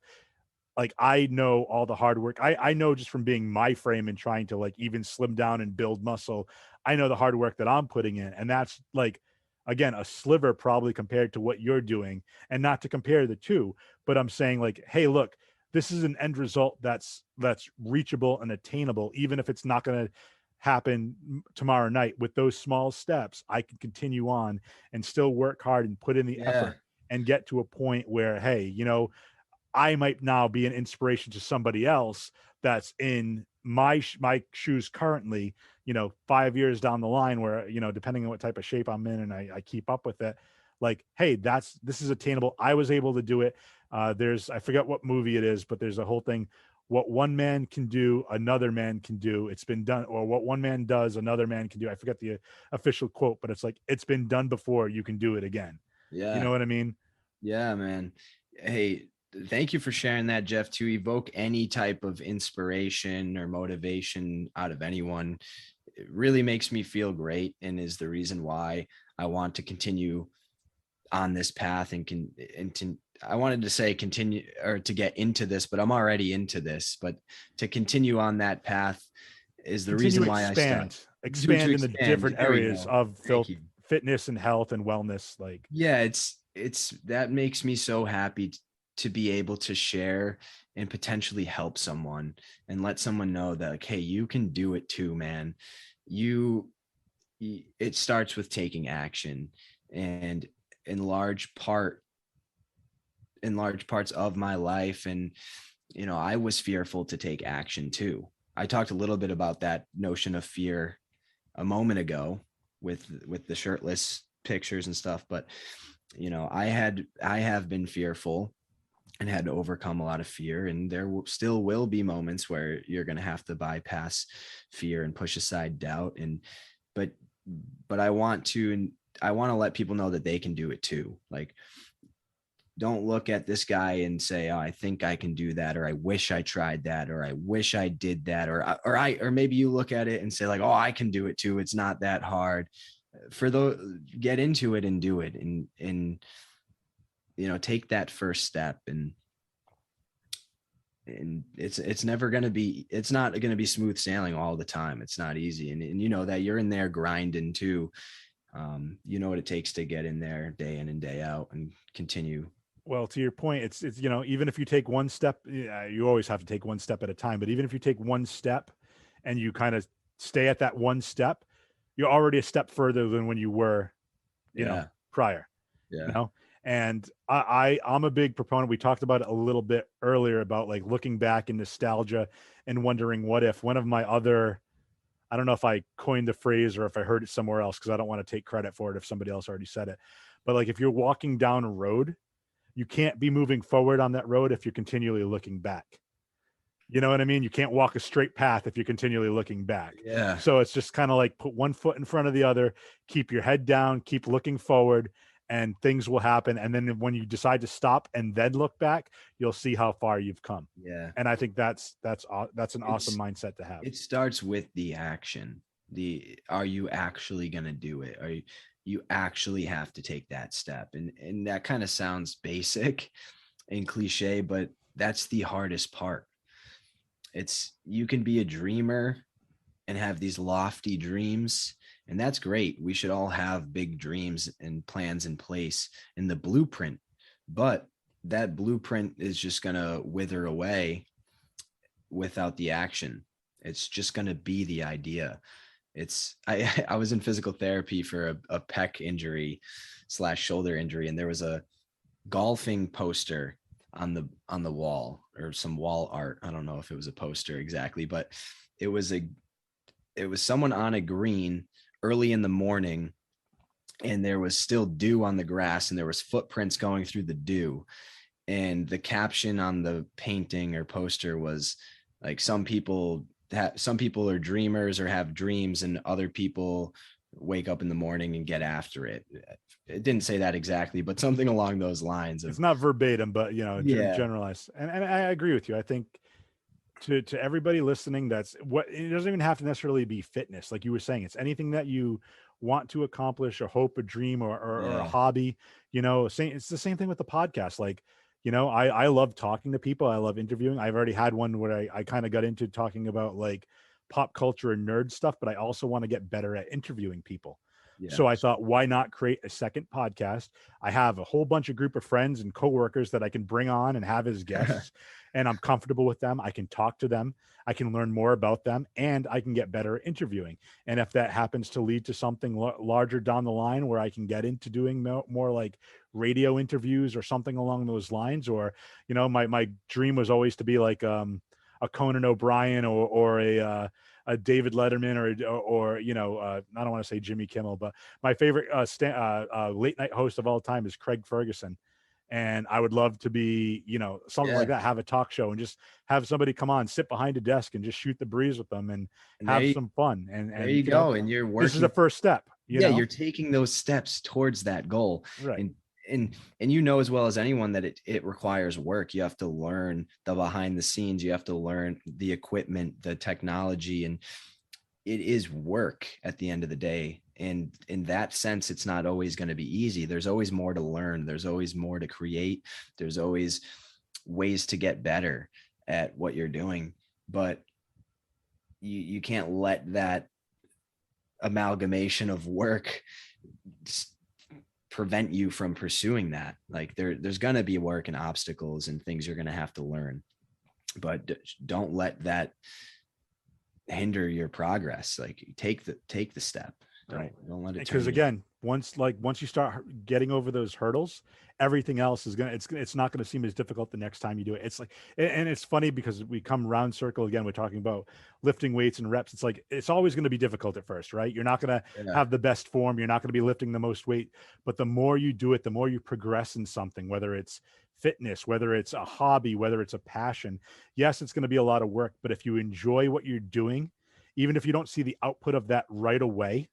Like, I know all the hard work. I know, just from being my frame and trying to like even slim down and build muscle, I know the hard work that I'm putting in. And that's like, again, a sliver probably compared to what you're doing, and not to compare the two, but I'm saying like, hey, look, this is an end result that's reachable and attainable, even if it's not going to happen tomorrow night. With those small steps, I can continue on and still work hard and put in the effort and get to a point where, hey, I might now be an inspiration to somebody else that's in my shoes currently, 5 years down the line, where, depending on what type of shape I'm in and I keep up with it, like, hey, this is attainable. I was able to do it. I forget what movie it is, but there's a whole thing. What one man can do, another man can do. It's been done. Or what one man does, another man can do. I forget the official quote, but it's like, it's been done before. You can do it again. Yeah. You know what I mean? Yeah, man. Hey, thank you for sharing that, Jeff. To evoke any type of inspiration or motivation out of anyone, it really makes me feel great, and is the reason why I want to continue on this path I wanted to say continue, or to get into this, but I'm already into this. But to continue on that path is the reason why I started. Expand in the different areas of Thank you. fitness and health and wellness. Like, Yeah, it's that makes me so happy to be able to share and potentially help someone and let someone know that, like, hey, you can do it too, man. It starts with taking action. And in large parts of my life, and I was fearful to take action too. I talked a little bit about that notion of fear a moment ago with the shirtless pictures and stuff, but I have been fearful and had to overcome a lot of fear, and there still will be moments where you're going to have to bypass fear and push aside doubt. And but I want to let people know that they can do it too. Like, don't look at this guy and say, oh, I think I can do that, or I wish I tried that, or I wish I did that, or maybe you look at it and say, like, oh, I can do it too, it's not that hard. Get into it and do it, and take that first step. And it's not going to be smooth sailing all the time. It's not easy. And that you're in there grinding too. What it takes to get in there day in and day out and continue. Well, to your point, it's even if you take one step, you always have to take one step at a time. But even if you take one step and you kind of stay at that one step, you're already a step further than when you were, prior. Yeah. And I'm a big proponent. We talked about it a little bit earlier about like looking back in nostalgia and wondering what if. One of my other, I don't know if I coined the phrase or if I heard it somewhere else, because I don't want to take credit for it if somebody else already said it. But like, if you're walking down a road, you can't be moving forward on that road if you're continually looking back. You know what I mean? You can't walk a straight path if you're continually looking back. Yeah. So it's just kind of like put one foot in front of the other, keep your head down, keep looking forward, and things will happen. And then when you decide to stop and then look back, you'll see how far you've come. Yeah. And I think that's an awesome mindset to have. It starts with the action. Are you actually going to do it? You actually have to take that step. And that kind of sounds basic and cliche, but that's the hardest part. You can be a dreamer and have these lofty dreams, and that's great. We should all have big dreams and plans in place in the blueprint, but that blueprint is just going to wither away without the action. It's just going to be the idea. I was in physical therapy for a pec injury / shoulder injury, and there was a golfing poster on the wall, or some wall art. I don't know if it was a poster exactly, but it was someone on a green early in the morning, and there was still dew on the grass, and there was footprints going through the dew. And the caption on the painting or poster was like, some people are dreamers or have dreams, and other people wake up in the morning and get after it. It didn't say that exactly, but something along those lines. It's not verbatim, but generalized. And I agree with you. I think to everybody listening, it doesn't even have to necessarily be fitness. Like you were saying, it's anything that you want to accomplish, or hope, a dream, or a hobby. It's the same thing with the podcast. Like, I love talking to people. I love interviewing. I've already had one where I kind of got into talking about like pop culture and nerd stuff, but I also want to get better at interviewing people. Yeah. So I thought, why not create a second podcast? I have a whole bunch of group of friends and coworkers that I can bring on and have as guests, and I'm comfortable with them. I can talk to them. I can learn more about them, and I can get better at interviewing. And if that happens to lead to something larger down the line, where I can get into doing more like radio interviews or something along those lines, or, my dream was always to be like a Conan O'Brien or a David Letterman or I don't want to say Jimmy Kimmel, but my favorite late night host of all time is Craig Ferguson. And I would love to be, something like that, have a talk show and just have somebody come on, sit behind a desk and just shoot the breeze with them and have some fun. And there you go. And you're working. This is the first step. You're taking those steps towards that goal. Right. And as well as anyone that it requires work. You have to learn the behind the scenes. You have to learn the equipment, the technology, and it is work at the end of the day. And in that sense, it's not always going to be easy. There's always more to learn. There's always more to create. There's always ways to get better at what you're doing. But you can't let that amalgamation of work prevent you from pursuing that. Like there's going to be work and obstacles and things you're going to have to learn, but don't let that hinder your progress. Like take the step. Don't let it turn Because you. again, once you start getting over those hurdles, everything else is it's not gonna seem as difficult the next time you do it. It's like, and it's funny because we come round circle again. We're talking about lifting weights and reps. It's like it's always going to be difficult at first, right? You're not going to Yeah. have the best form. You're not going to be lifting the most weight, but the more you do it, the more you progress in something, whether it's fitness, whether it's a hobby, whether it's a passion. Yes, it's going to be a lot of work, but if you enjoy what you're doing, even if you don't see the output of that right away,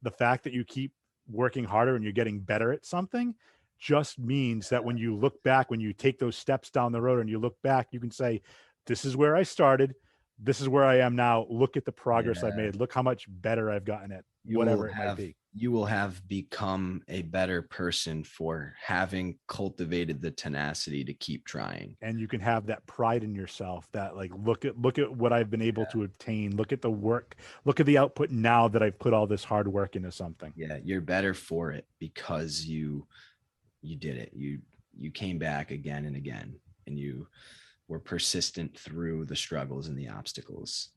the fact that you keep working harder and you're getting better at something just means that when you look back, when you take those steps down the road and you look back, you can say, this is where I started. This is where I am now. Look at the progress I've made. Look how much better I've gotten at whatever it might be. You will have become a better person for having cultivated the tenacity to keep trying. And you can have that pride in yourself that like, look at what I've been able to obtain. Look at the work, look at the output now that I've put all this hard work into something. Yeah. You're better for it because you did it. You came back again and again, and you were persistent through the struggles and the obstacles.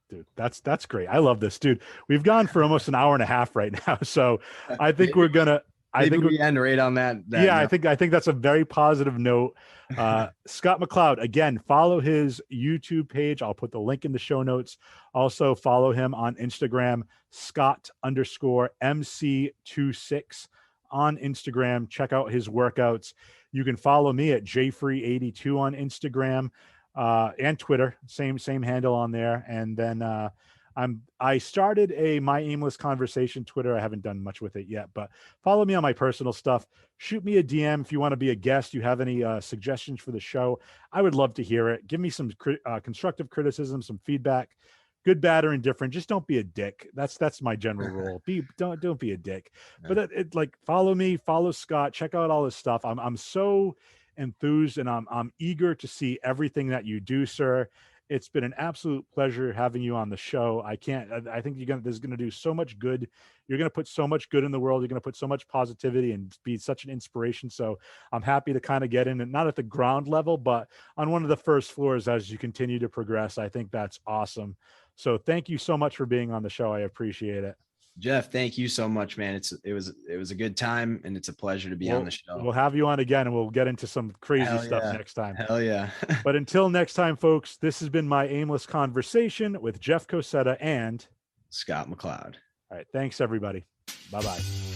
Dude, that's great. I love this, dude. We've gone for almost an hour and a half right now. So I think we're gonna, I think we end right on that yeah, note. I think that's a very positive note. Scott McLeod, again, follow his YouTube page. I'll put the link in the show notes. Also follow him on Instagram, Scott_MC26 on Instagram. Check out his workouts. You can follow me at jfree82 on Instagram and Twitter. Same handle on there. And then I started a My Aimless Conversation Twitter. I haven't done much with it yet, but follow me on my personal stuff. Shoot me a DM if you want to be a guest. You have any suggestions for the show? I would love to hear it. Give me some constructive criticism, some feedback, good, bad, or indifferent. Just don't be a dick. That's my general rule. Don't be a dick. But like follow me, follow Scott. Check out all his stuff. I'm so enthused and I'm eager to see everything that you do, sir. It's been an absolute pleasure having you on the show. I think there's going to do so much good. You're going to put so much good in the world. You're going to put so much positivity and be such an inspiration. So I'm happy to kind of get in, and not at the ground level, but on one of the first floors as you continue to progress. I think that's awesome. So thank you so much for being on the show. I appreciate it. Jeff, thank you so much, man. It was a good time, and it's a pleasure to be on the show. We'll have you on again, and we'll get into some crazy stuff next time. Hell yeah. But until next time, folks, this has been My Aimless Conversation with Jeff Cosetta and Scott McLeod. All right. Thanks, everybody. Bye-bye.